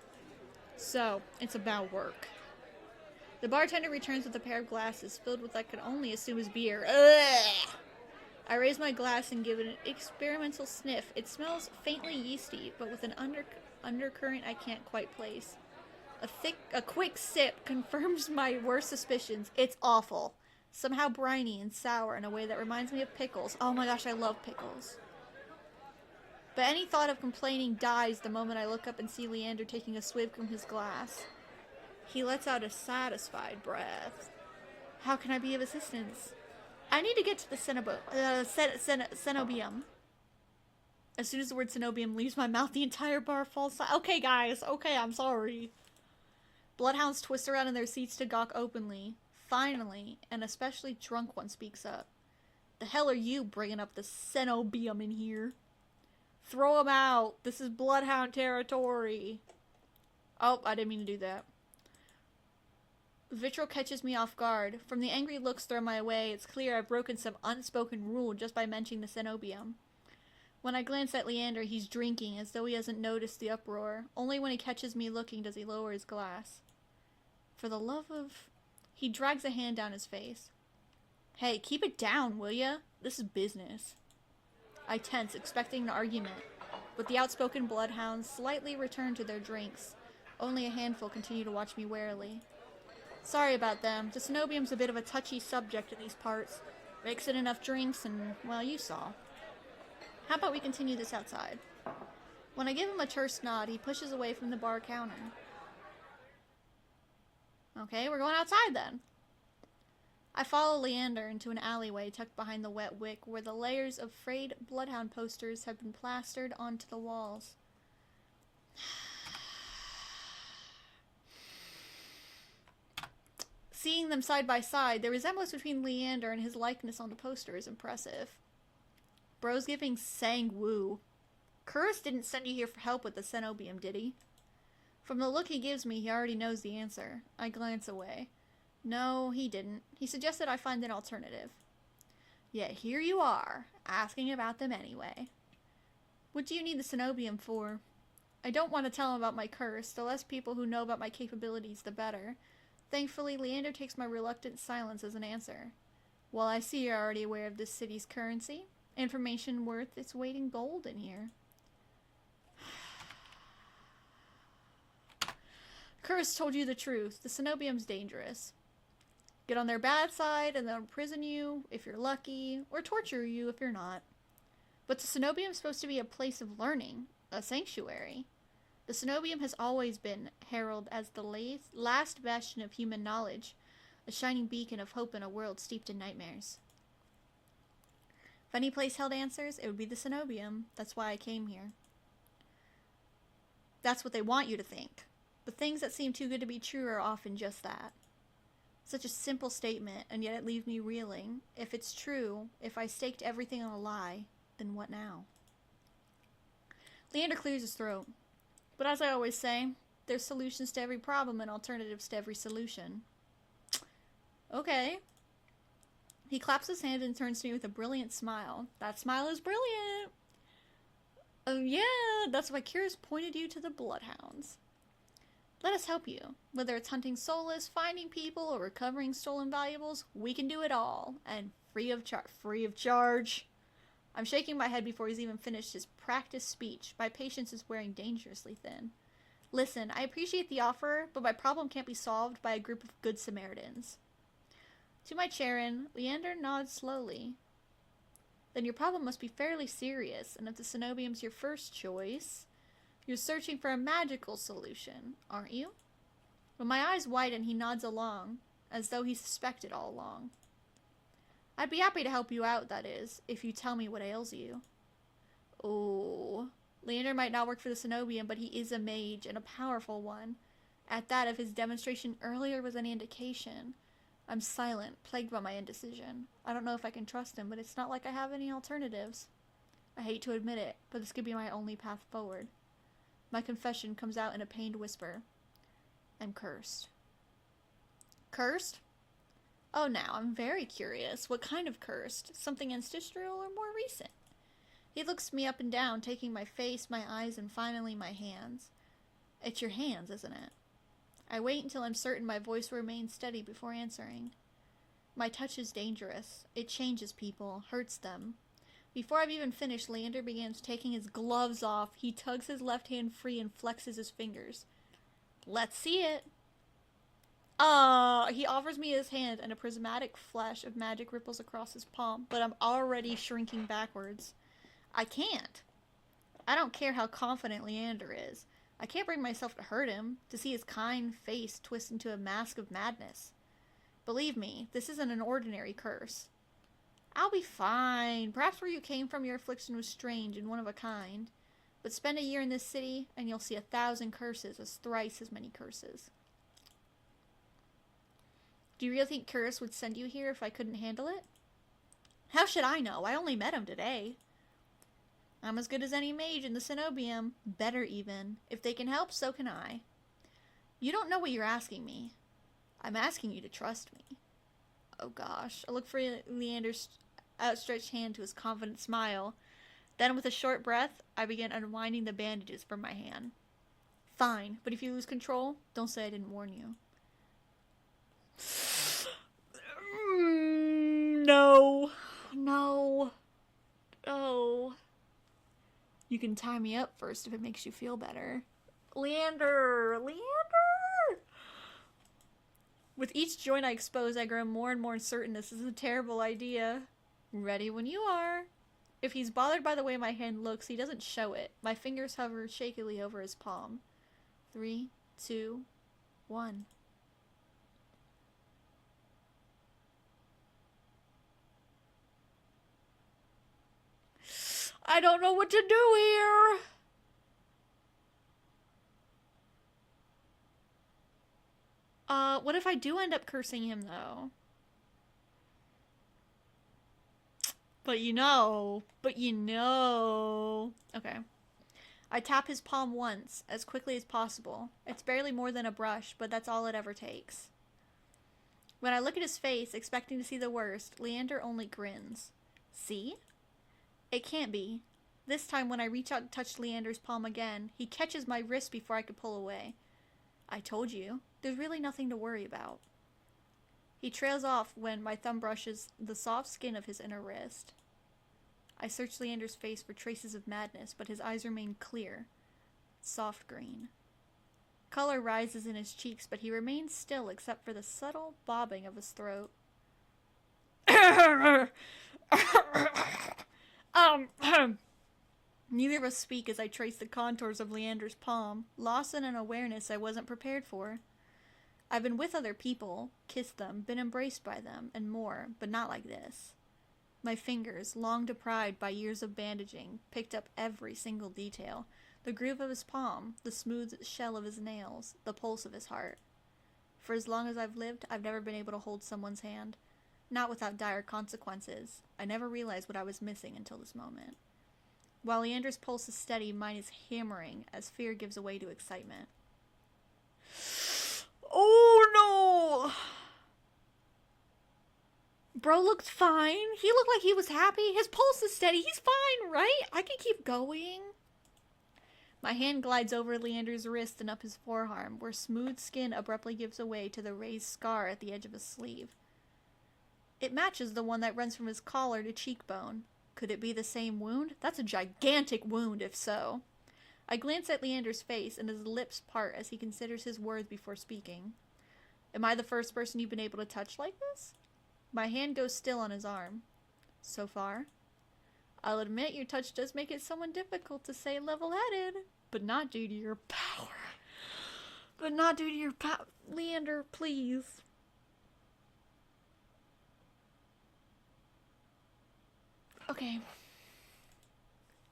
So, it's about work. The bartender returns with a pair of glasses filled with what I can only assume is beer. Ugh! I raise my glass and give it an experimental sniff. It smells faintly yeasty, but with an undercurrent I can't quite place. A quick sip confirms my worst suspicions. It's awful. Somehow briny and sour in a way that reminds me of pickles. Oh my gosh, I love pickles. But any thought of complaining dies the moment I look up and see Leander taking a swig from his glass. He lets out a satisfied breath. How can I be of assistance? I need to get to the cenobium. As soon as the word cenobium leaves my mouth, the entire bar falls silent. Okay, guys. Okay, I'm sorry. Bloodhounds twist around in their seats to gawk openly. Finally, an especially drunk one speaks up. The hell are you bringing up the cenobium in here? Throw him out. This is bloodhound territory. Oh, I didn't mean to do that. Vitriol catches me off guard. From the angry looks thrown my way, it's clear I've broken some unspoken rule just by mentioning the cenobium. When I glance at Leander, he's drinking as though he hasn't noticed the uproar. Only when he catches me looking does he lower his glass. For the love of... He drags a hand down his face. Hey, keep it down, will ya? This is business. I tense, expecting an argument, but the outspoken bloodhounds slightly return to their drinks. Only a handful continue to watch me warily. Sorry about them. The cenobium's a bit of a touchy subject in these parts. Mix in enough drinks and, well, you saw. How about we continue this outside? When I give him a terse nod, he pushes away from the bar counter. Okay, we're going outside then. I follow Leander into an alleyway tucked behind the wet wick where the layers of frayed bloodhound posters have been plastered onto the walls. Seeing them side by side, the resemblance between Leander and his likeness on the poster is impressive. Bro's giving sang woo. Curse didn't send you here for help with the cenobium, did he? From the look he gives me, he already knows the answer. I glance away. No, he didn't. He suggested I find an alternative. Yet here you are, asking about them anyway. What do you need the cenobium for? I don't want to tell him about my curse. The less people who know about my capabilities, the better. Thankfully, Leander takes my reluctant silence as an answer. Well, I see you're already aware of this city's currency. Information worth its weight in gold in here. Curse told you the truth. The cenobium's dangerous. Get on their bad side and they'll imprison you if you're lucky, or torture you if you're not. But the cenobium's supposed to be a place of learning, a sanctuary. The cenobium has always been heralded as the last bastion of human knowledge, a shining beacon of hope in a world steeped in nightmares. If any place held answers, it would be the cenobium. That's why I came here. That's what they want you to think. But things that seem too good to be true are often just that. Such a simple statement, and yet it leaves me reeling. If it's true, if I staked everything on a lie, then what now? Leander clears his throat. But as I always say, there's solutions to every problem and alternatives to every solution. Okay. He claps his hand and turns to me with a brilliant smile. That smile is brilliant! Oh yeah, that's why Kira's pointed you to the Bloodhounds. Let us help you. Whether it's hunting soulless, finding people, or recovering stolen valuables, we can do it all. And free of charge. I'm shaking my head before he's even finished his practiced speech. My patience is wearing dangerously thin. Listen, I appreciate the offer, but my problem can't be solved by a group of good Samaritans. To my Charon, Leander nods slowly. Then your problem must be fairly serious, and if the cenobium's your first choice, you're searching for a magical solution, aren't you? When my eyes widen, he nods along, as though he suspected all along. I'd be happy to help you out, that is, if you tell me what ails you. Oh, Leander might not work for the cenobium, but he is a mage, and a powerful one. At that, if his demonstration earlier was any indication, I'm silent, plagued by my indecision. I don't know if I can trust him, but it's not like I have any alternatives. I hate to admit it, but this could be my only path forward. My confession comes out in a pained whisper. I'm cursed. Cursed? Oh, now, I'm very curious. What kind of cursed? Something ancestral or more recent? He looks me up and down, taking my face, my eyes, and finally my hands. It's your hands, isn't it? I wait until I'm certain my voice remains steady before answering. My touch is dangerous. It changes people, hurts them. Before I've even finished, Leander begins taking his gloves off. He tugs his left hand free and flexes his fingers. Let's see it. He offers me his hand, and a prismatic flash of magic ripples across his palm, but I'm already shrinking backwards. I can't. I don't care how confident Leander is. I can't bring myself to hurt him, to see his kind face twist into a mask of madness. Believe me, this isn't an ordinary curse. I'll be fine. Perhaps where you came from, your affliction was strange and one of a kind. But spend a year in this city, and you'll see 1,000 curses as thrice as many curses. Do you really think Curse would send you here if I couldn't handle it? How should I know? I only met him today. I'm as good as any mage in the cenobium. Better even. If they can help, so can I. You don't know what you're asking me. I'm asking you to trust me. Oh gosh. I look for Leander's outstretched hand to his confident smile. Then with a short breath, I begin unwinding the bandages from my hand. Fine, but if you lose control, don't say I didn't warn you. No. No. Oh. You can tie me up first if it makes you feel better. Leander! Leander! With each joint I expose, I grow more and more certain this is a terrible idea. Ready when you are. If he's bothered by the way my hand looks, he doesn't show it. My fingers hover shakily over his palm. 3, 2, 1. I don't know what to do here. What if I do end up cursing him, though? But you know. Okay. I tap his palm once, as quickly as possible. It's barely more than a brush, but that's all it ever takes. When I look at his face, expecting to see the worst, Leander only grins. See? It can't be. This time when I reach out and touch Leander's palm again, he catches my wrist before I could pull away. I told you, there's really nothing to worry about. He trails off when my thumb brushes the soft skin of his inner wrist. I search Leander's face for traces of madness, but his eyes remain clear, soft green. Color rises in his cheeks, but he remains still except for the subtle bobbing of his throat. Neither of us speak as I trace the contours of Leander's palm, lost in an awareness I wasn't prepared for. I've been with other people, kissed them, been embraced by them, and more, but not like this. My fingers, long deprived by years of bandaging, picked up every single detail. The groove of his palm, the smooth shell of his nails, the pulse of his heart. For as long as I've lived, I've never been able to hold someone's hand. Not without dire consequences. I never realized what I was missing until this moment. While Leander's pulse is steady, mine is hammering as fear gives way to excitement. Oh no! Bro looked fine. He looked like he was happy. His pulse is steady. He's fine, right? I can keep going. My hand glides over Leander's wrist and up his forearm, where smooth skin abruptly gives way to the raised scar at the edge of his sleeve. It matches the one that runs from his collar to cheekbone. Could it be the same wound? That's a gigantic wound, if so. I glance at Leander's face, and his lips part as he considers his words before speaking. Am I the first person you've been able to touch like this? My hand goes still on his arm. So far? I'll admit your touch does make it somewhat difficult to say level-headed, but not due to your power. Leander, please. Okay.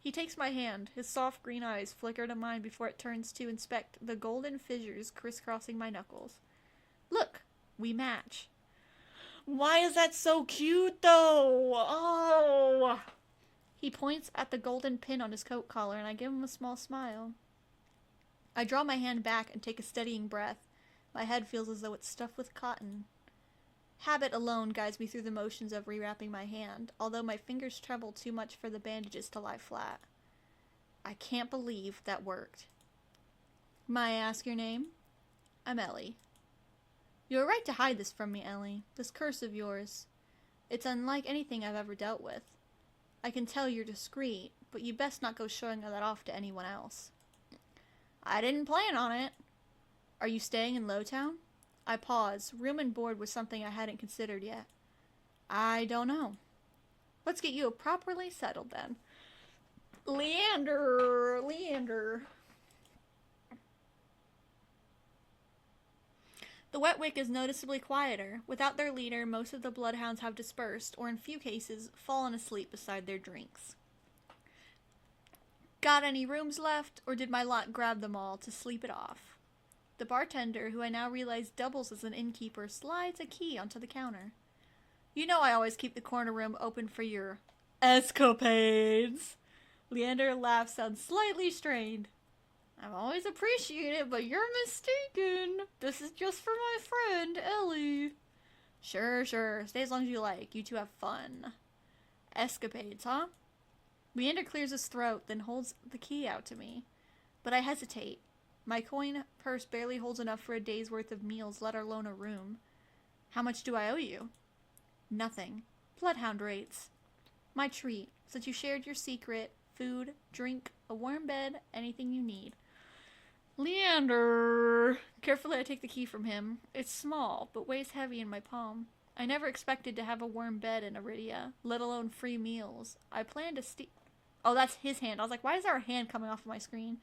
He takes my hand. His soft green eyes flicker to mine before it turns to inspect the golden fissures crisscrossing my knuckles. Look, we match. Why is that so cute, though? Oh! He points at the golden pin on his coat collar, and I give him a small smile. I draw my hand back and take a steadying breath. My head feels as though it's stuffed with cotton. Habit alone guides me through the motions of rewrapping my hand, although my fingers tremble too much for the bandages to lie flat. I can't believe that worked. May I ask your name? I'm Ellie. You were right to hide this from me, Ellie. This curse of yours. It's unlike anything I've ever dealt with. I can tell you're discreet, but you best not go showing that off to anyone else. I didn't plan on it. Are you staying in Lowtown? I pause, room and board was something I hadn't considered yet. I don't know. Let's get you properly settled then. Leander. The Wetwick is noticeably quieter. Without their leader, most of the bloodhounds have dispersed, or in few cases, fallen asleep beside their drinks. Got any rooms left, or did my lot grab them all to sleep it off? The bartender, who I now realize doubles as an innkeeper, slides a key onto the counter. You know I always keep the corner room open for your escapades. Leander laughs, sounds slightly strained. I've always appreciated, but you're mistaken. This is just for my friend, Ellie. Sure. Stay as long as you like. You two have fun. Escapades, huh? Leander clears his throat, then holds the key out to me. But I hesitate. My coin purse barely holds enough for a day's worth of meals, let alone a room. How much do I owe you? Nothing. Bloodhound rates. My treat, since you shared your secret, food, drink, a warm bed, anything you need. Leander! Carefully I take the key from him. It's small, but weighs heavy in my palm. I never expected to have a warm bed in Iridia, let alone free meals. I plan to steal... Oh, that's his hand. I was like, why is there a hand coming off of my screen?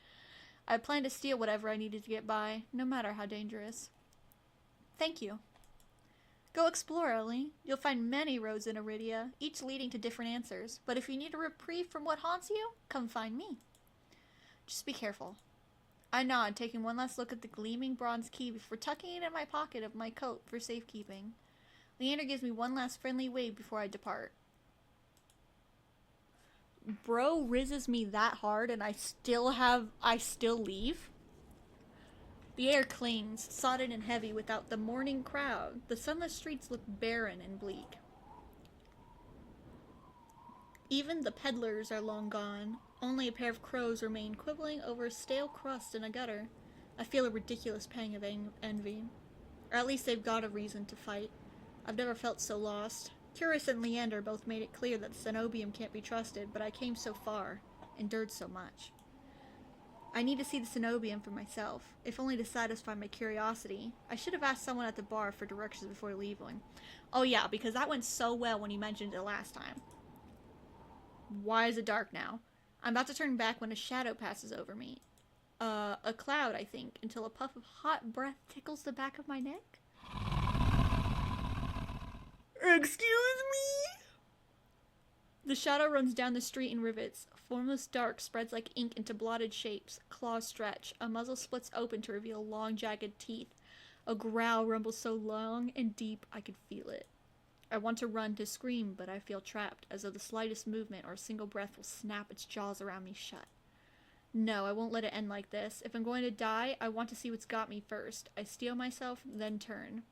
I planned to steal whatever I needed to get by, no matter how dangerous. Thank you. Go explore, Ellie. You'll find many roads in Iridia, each leading to different answers. But if you need a reprieve from what haunts you, come find me. Just be careful. I nod, taking one last look at the gleaming bronze key before tucking it in my pocket of my coat for safekeeping. Leander gives me one last friendly wave before I depart. Bro rizzes me that hard and I still leave? The air clings, sodden and heavy without the morning crowd. The sunless streets look barren and bleak. Even the peddlers are long gone. Only a pair of crows remain quibbling over a stale crust in a gutter. I feel a ridiculous pang of envy. Or at least they've got a reason to fight. I've never felt so lost. Curious and Leander both made it clear that the Cenobium can't be trusted, but I came so far, endured so much. I need to see the Cenobium for myself, if only to satisfy my curiosity. I should have asked someone at the bar for directions before leaving. Oh yeah, because that went so well when you mentioned it last time. Why is it dark now? I'm about to turn back when a shadow passes over me. A cloud, I think, until a puff of hot breath tickles the back of my neck. Excuse me? The shadow runs down the street in rivets. Formless dark spreads like ink into blotted shapes. Claws stretch. A muzzle splits open to reveal long, jagged teeth. A growl rumbles so long and deep I could feel it. I want to run, to scream, but I feel trapped, as though the slightest movement or a single breath will snap its jaws around me shut. No, I won't let it end like this. If I'm going to die, I want to see what's got me first. I steel myself, then turn.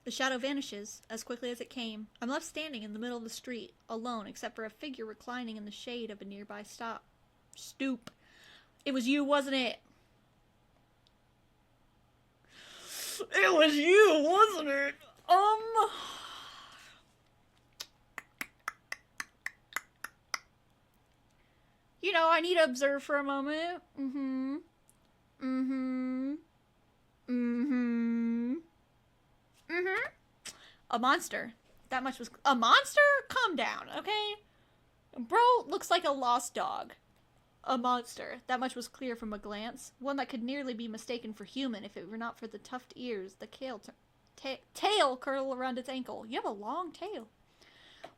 The shadow vanishes, as quickly as it came. I'm left standing in the middle of the street, alone except for a figure reclining in the shade of a nearby stoop. It was you, wasn't it? It was you, wasn't it? You know, I need to observe for a moment. A monster. That much was... A monster? Calm down, okay? Bro looks like a lost dog. A monster. That much was clear from a glance. One that could nearly be mistaken for human if it were not for the tufted ears, the tail curl around its ankle. You have a long tail.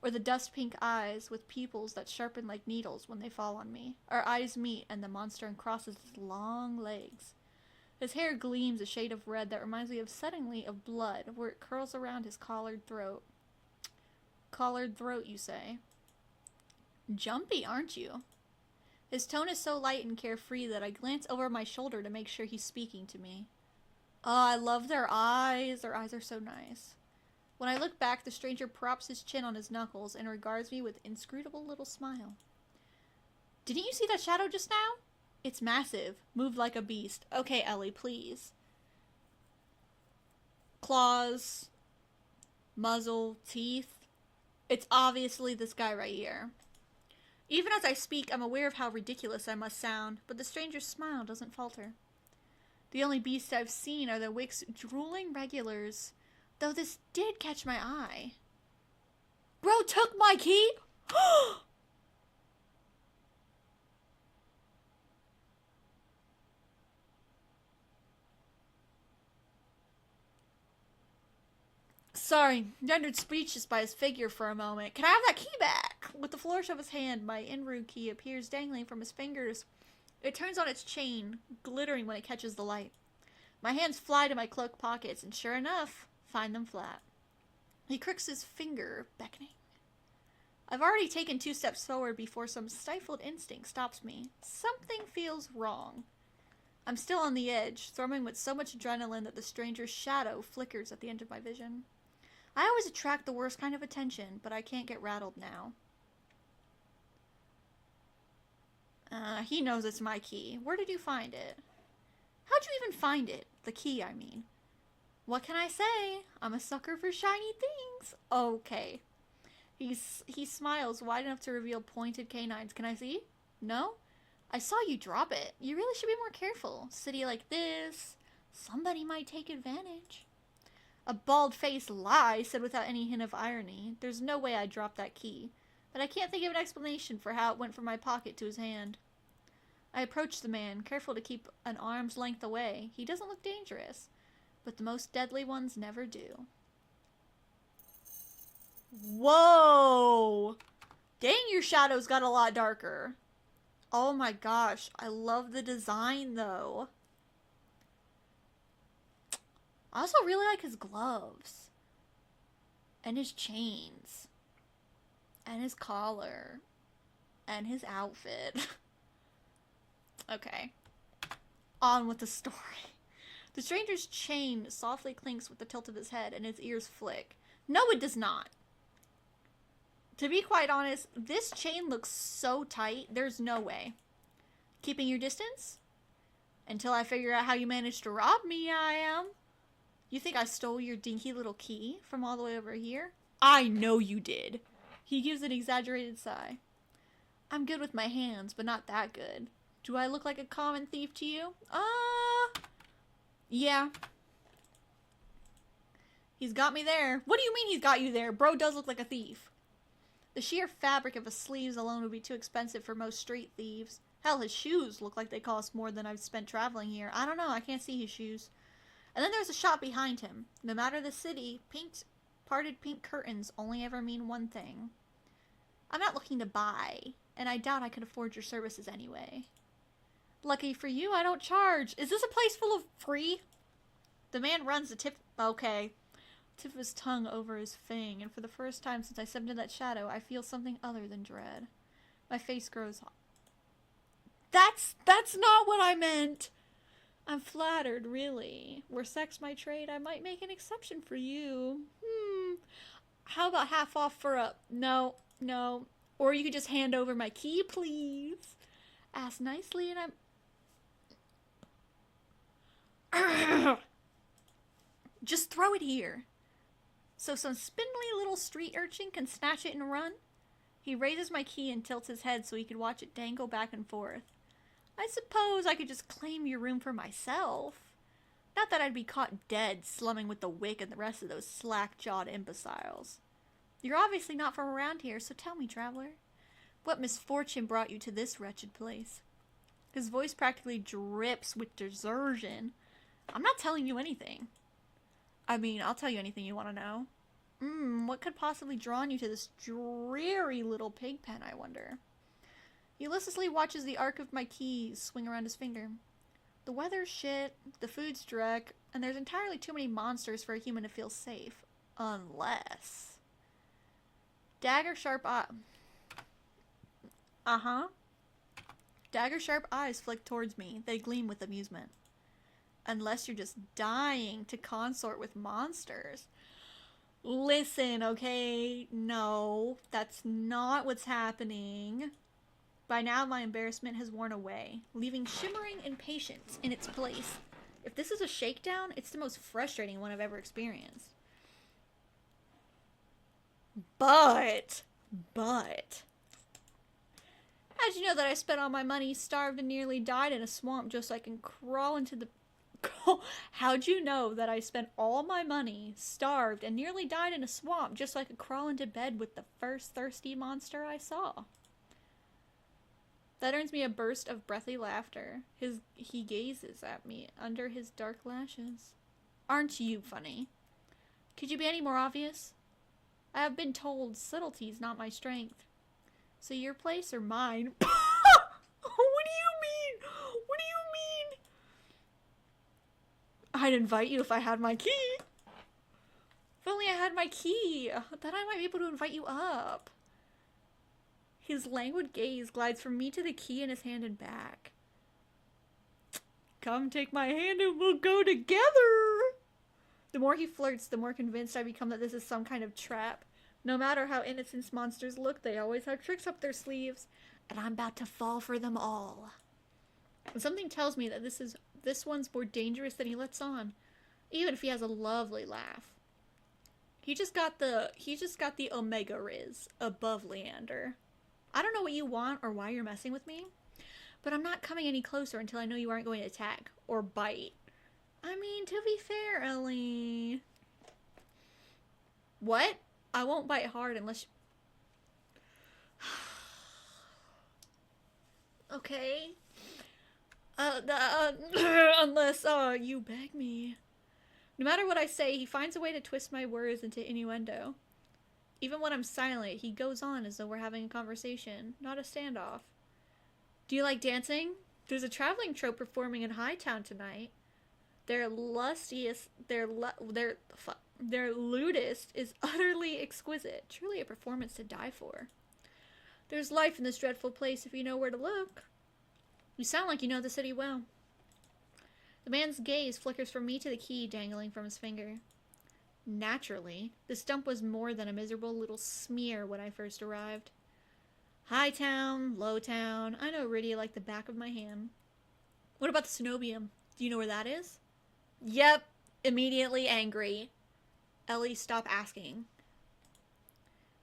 Or the dust pink eyes with pupils that sharpen like needles when they fall on me. Our eyes meet and the monster uncrosses its long legs. His hair gleams a shade of red that reminds me of suddenly of blood, where it curls around his collared throat. Collared throat, you say? Jumpy, aren't you? His tone is so light and carefree that I glance over my shoulder to make sure he's speaking to me. Oh, I love their eyes. Their eyes are so nice. When I look back, the stranger props his chin on his knuckles and regards me with inscrutable little smile. Didn't you see that shadow just now? It's massive. Moved like a beast. Okay, Ellie, please. Claws. Muzzle. Teeth. It's obviously this guy right here. Even as I speak, I'm aware of how ridiculous I must sound, but the stranger's smile doesn't falter. The only beasts I've seen are the Wick's drooling regulars, though this did catch my eye. Bro took my key? Sorry, rendered speechless by his figure for a moment. Can I have that key back? With the flourish of his hand, my Enru key appears dangling from his fingers. It turns on its chain, glittering when it catches the light. My hands fly to my cloak pockets, and sure enough, find them flat. He crooks his finger, beckoning. I've already taken 2 steps forward before some stifled instinct stops me. Something feels wrong. I'm still on the edge, thrumming with so much adrenaline that the stranger's shadow flickers at the end of my vision. I always attract the worst kind of attention, but I can't get rattled now. He knows it's my key. Where did you find it? How'd you even find it? The key, I mean. What can I say? I'm a sucker for shiny things. Okay. He smiles wide enough to reveal pointed canines. Can I see? No? I saw you drop it. You really should be more careful. City like this, somebody might take advantage. A bald-faced lie, said without any hint of irony. There's no way I dropped that key, but I can't think of an explanation for how it went from my pocket to his hand. I approach the man, careful to keep an arm's length away. He doesn't look dangerous, but the most deadly ones never do. Whoa! Dang, your shadows got a lot darker. Oh my gosh, I love the design though. I also really like his gloves. And his chains. And his collar. And his outfit. Okay. On with the story. The stranger's chain softly clinks with the tilt of his head and his ears flick. No, it does not. To be quite honest, this chain looks so tight, there's no way. Keeping your distance? Until I figure out how you managed to rob me, I am. You think I stole your dinky little key from all the way over here? I know you did. He gives an exaggerated sigh. I'm good with my hands, but not that good. Do I look like a common thief to you? Yeah. He's got me there. What do you mean he's got you there? Bro does look like a thief. The sheer fabric of his sleeves alone would be too expensive for most street thieves. Hell, his shoes look like they cost more than I've spent traveling here. I don't know, I can't see his shoes. And then there's a shop behind him. No matter the city, parted pink curtains only ever mean one thing. I'm not looking to buy, and I doubt I could afford your services anyway. Lucky for you, I don't charge. Is this a place full of free? The man runs the tip of his tongue over his fang, and for the first time since I stepped into that shadow, I feel something other than dread. My face grows hot. That's not what I meant! I'm flattered, really. Were sex my trade, I might make an exception for you. How about half off for a... No. Or you could just hand over my key, please. Ask nicely and I'm... Just throw it here. So some spindly little street urchin can snatch it and run? He raises my key and tilts his head so he could watch it dangle back and forth. I suppose I could just claim your room for myself. Not that I'd be caught dead slumming with the Wick and the rest of those slack-jawed imbeciles. You're obviously not from around here, so tell me, traveler, what misfortune brought you to this wretched place? His voice practically drips with desertion. I'm not telling you anything. I mean, I'll tell you anything you want to know. What could possibly draw you to this dreary little pig pen, I wonder? He listlessly watches the arc of my keys swing around his finger. The weather's shit, the food's dreck, and there's entirely too many monsters for a human to feel safe. Unless... Dagger-sharp eyes flick towards me. They gleam with amusement. Unless you're just dying to consort with monsters. Listen, okay? No, that's not what's happening. By now, my embarrassment has worn away, leaving shimmering impatience in its place. If this is a shakedown, it's the most frustrating one I've ever experienced. But, how'd you know that I spent all my money, starved and nearly died in a swamp just so I can crawl into the... How'd you know that I spent all my money, starved and nearly died in a swamp just so I could crawl into bed with the first thirsty monster I saw? That earns me a burst of breathy laughter. He gazes at me under his dark lashes. Aren't you funny? Could you be any more obvious? I have been told subtlety's not my strength. So your place or mine? What do you mean? What do you mean? I'd invite you if I had my key. If only I had my key, then I might be able to invite you up. His languid gaze glides from me to the key in his hand and back. Come take my hand and we'll go together. The more he flirts, the more convinced I become that this is some kind of trap. No matter how innocent monsters look, they always have tricks up their sleeves, and I'm about to fall for them all. And something tells me that this one's more dangerous than he lets on, even if he has a lovely laugh. He just got the Omega Riz above Leander. I don't know what you want or why you're messing with me, but I'm not coming any closer until I know you aren't going to attack or bite. I mean, to be fair, Ellie. What? I won't bite hard unless okay. Unless you beg me. No matter what I say, he finds a way to twist my words into innuendo. Even when I'm silent, he goes on as though we're having a conversation, not a standoff. Do you like dancing? There's a traveling troupe performing in Hightown tonight. Their lustiest, their lewdest is utterly exquisite. Truly a performance to die for. There's life in this dreadful place if you know where to look. You sound like you know the city well. The man's gaze flickers from me to the key dangling from his finger. Naturally, the stump was more than a miserable little smear when I first arrived. Hightown, Lowtown, I know Rydia like the back of my hand. What about the Cenobium? Do you know where that is? Yep, immediately angry. Ellie, stop asking.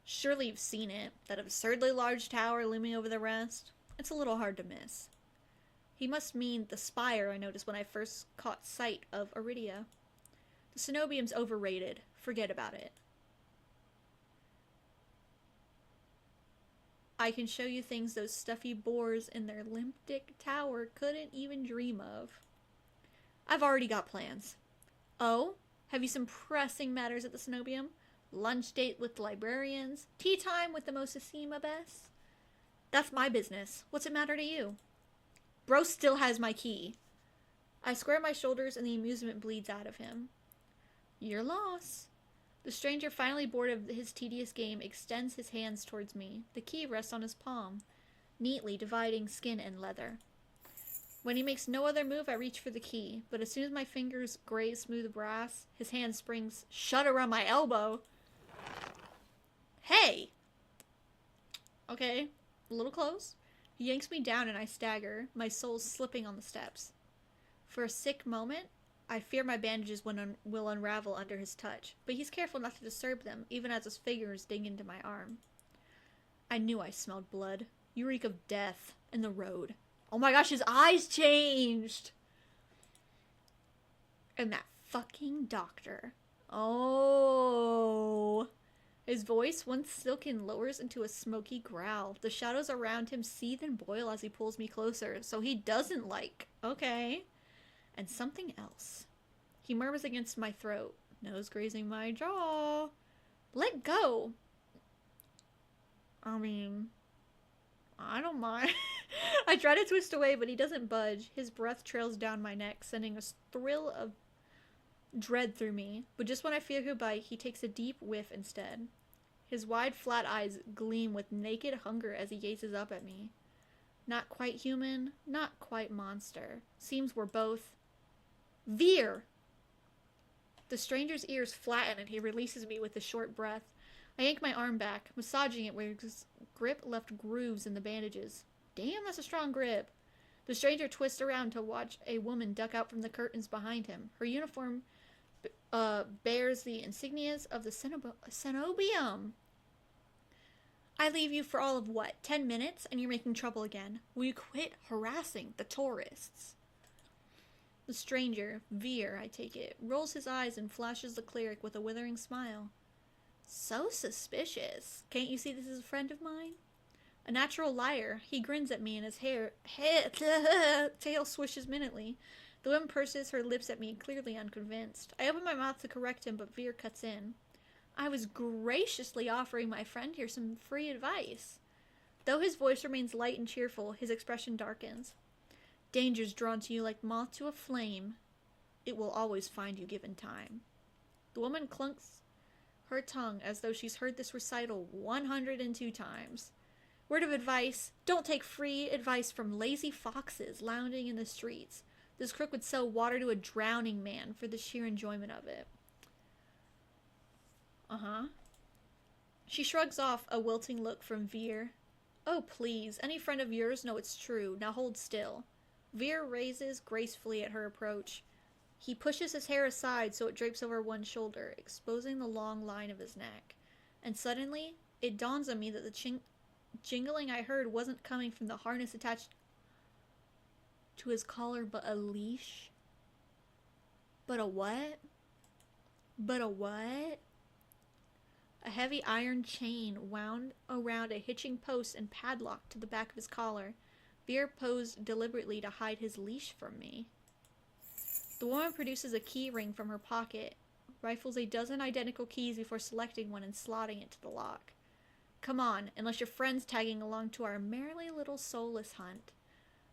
Surely you've seen it, that absurdly large tower looming over the rest. It's a little hard to miss. He must mean the spire I noticed when I first caught sight of Iridia. The Cenobium's overrated. Forget about it. I can show you things those stuffy boars in their limp-dick tower couldn't even dream of. I've already got plans. Oh? Have you some pressing matters at the Cenobium? Lunch date with the librarians? Tea time with the Mosasima Bess? That's my business. What's it matter to you? Bro still has my key. I square my shoulders and the amusement bleeds out of him. Your loss. The stranger, finally bored of his tedious game, extends his hands towards me. The key rests on his palm, neatly dividing skin and leather. When he makes no other move, I reach for the key, but as soon as my fingers graze smooth brass, his hand springs shut around my elbow. Hey! Okay, a little close. He yanks me down and I stagger, my soul slipping on the steps. For a sick moment, I fear my bandages will unravel under his touch, but he's careful not to disturb them, even as his fingers dig into my arm. I knew I smelled blood. You reek of death and the road. Oh my gosh, his eyes changed! And that fucking doctor. Oh. His voice, once silken, lowers into a smoky growl. The shadows around him seethe and boil as he pulls me closer, so he doesn't like. Okay. And something else. He murmurs against my throat, nose grazing my jaw. Let go. I mean, I don't mind. I try to twist away, but he doesn't budge. His breath trails down my neck, sending a thrill of dread through me. But just when I feel he'll bite, he takes a deep whiff instead. His wide, flat eyes gleam with naked hunger as he gazes up at me. Not quite human, not quite monster. Seems we're both. Veer! The stranger's ears flatten and he releases me with a short breath. I yank my arm back, massaging it where his grip left grooves in the bandages. Damn, that's a strong grip. The stranger twists around to watch a woman duck out from the curtains behind him. Her uniform bears the insignias of the Cenobium. I leave you for all of what, 10 minutes, and you're making trouble again. Will you quit harassing the tourists? The stranger, Veer, I take it, rolls his eyes and flashes the cleric with a withering smile. So suspicious. Can't you see this is a friend of mine? A natural liar. He grins at me and his tail swishes minutely. The woman purses her lips at me, clearly unconvinced. I open my mouth to correct him, but Veer cuts in. I was graciously offering my friend here some free advice. Though his voice remains light and cheerful, his expression darkens. Danger's drawn to you like moth to a flame. It will always find you given time. The woman clunks her tongue as though she's heard this recital 102 times. Word of advice, don't take free advice from lazy foxes lounging in the streets. This crook would sell water to a drowning man for the sheer enjoyment of it. She shrugs off a wilting look from Veer. Oh, please, any friend of yours know it's true. Now hold still. Veer raises gracefully at her approach. He pushes his hair aside so it drapes over one shoulder, exposing the long line of his neck. And suddenly, it dawns on me that the jingling I heard wasn't coming from the harness attached to his collar, but a leash. But a what? But a what? A heavy iron chain wound around a hitching post and padlocked to the back of his collar. Veer posed deliberately to hide his leash from me. The woman produces a key ring from her pocket, rifles a dozen identical keys before selecting one and slotting it to the lock. Come on, unless your friend's tagging along to our merry little soulless hunt.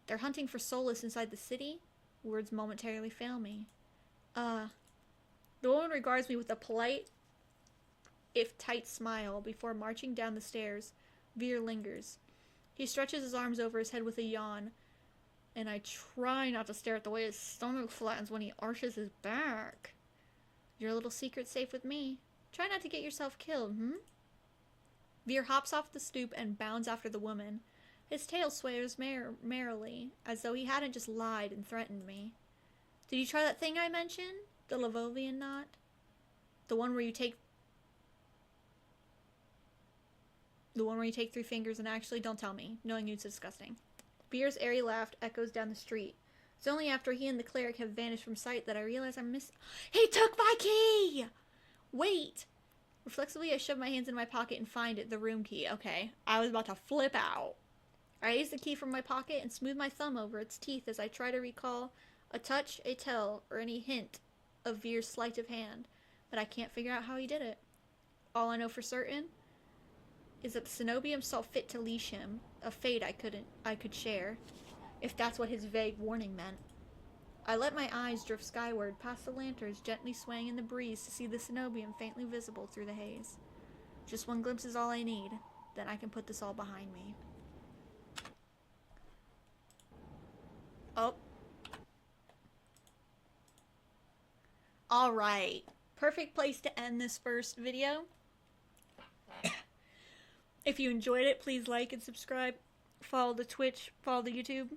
They're hunting for solace inside the city? Words momentarily fail me. The woman regards me with a polite, if tight smile before marching down the stairs. Veer lingers. He stretches his arms over his head with a yawn, and I try not to stare at the way his stomach flattens when he arches his back. Your little secret's safe with me. Try not to get yourself killed, Veer hops off the stoop and bounds after the woman. His tail sways merrily, as though he hadn't just lied and threatened me. Did you try that thing I mentioned? The Lavovian knot? The one where you take 3 fingers and actually don't tell me, knowing it's disgusting. Veer's airy laugh echoes down the street. It's only after he and the cleric have vanished from sight that I realize I'm missing. He took my key! Wait! Reflexively, I shove my hands in my pocket and find it, the room key. Okay, I was about to flip out. I raise the key from my pocket and smooth my thumb over its teeth as I try to recall a touch, a tell, or any hint of Veer's sleight of hand, but I can't figure out how he did it. All I know for certain is that the Cenobium saw fit to leash him, a fate I could share, if that's what his vague warning meant. I let my eyes drift skyward past the lanterns gently swaying in the breeze to see the Cenobium faintly visible through the haze. Just one glimpse is all I need, then I can put this all behind me. Oh. Alright. Perfect place to end this first video. If you enjoyed it, please like and subscribe. Follow the Twitch, follow the YouTube.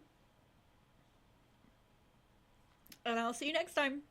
And I'll see you next time.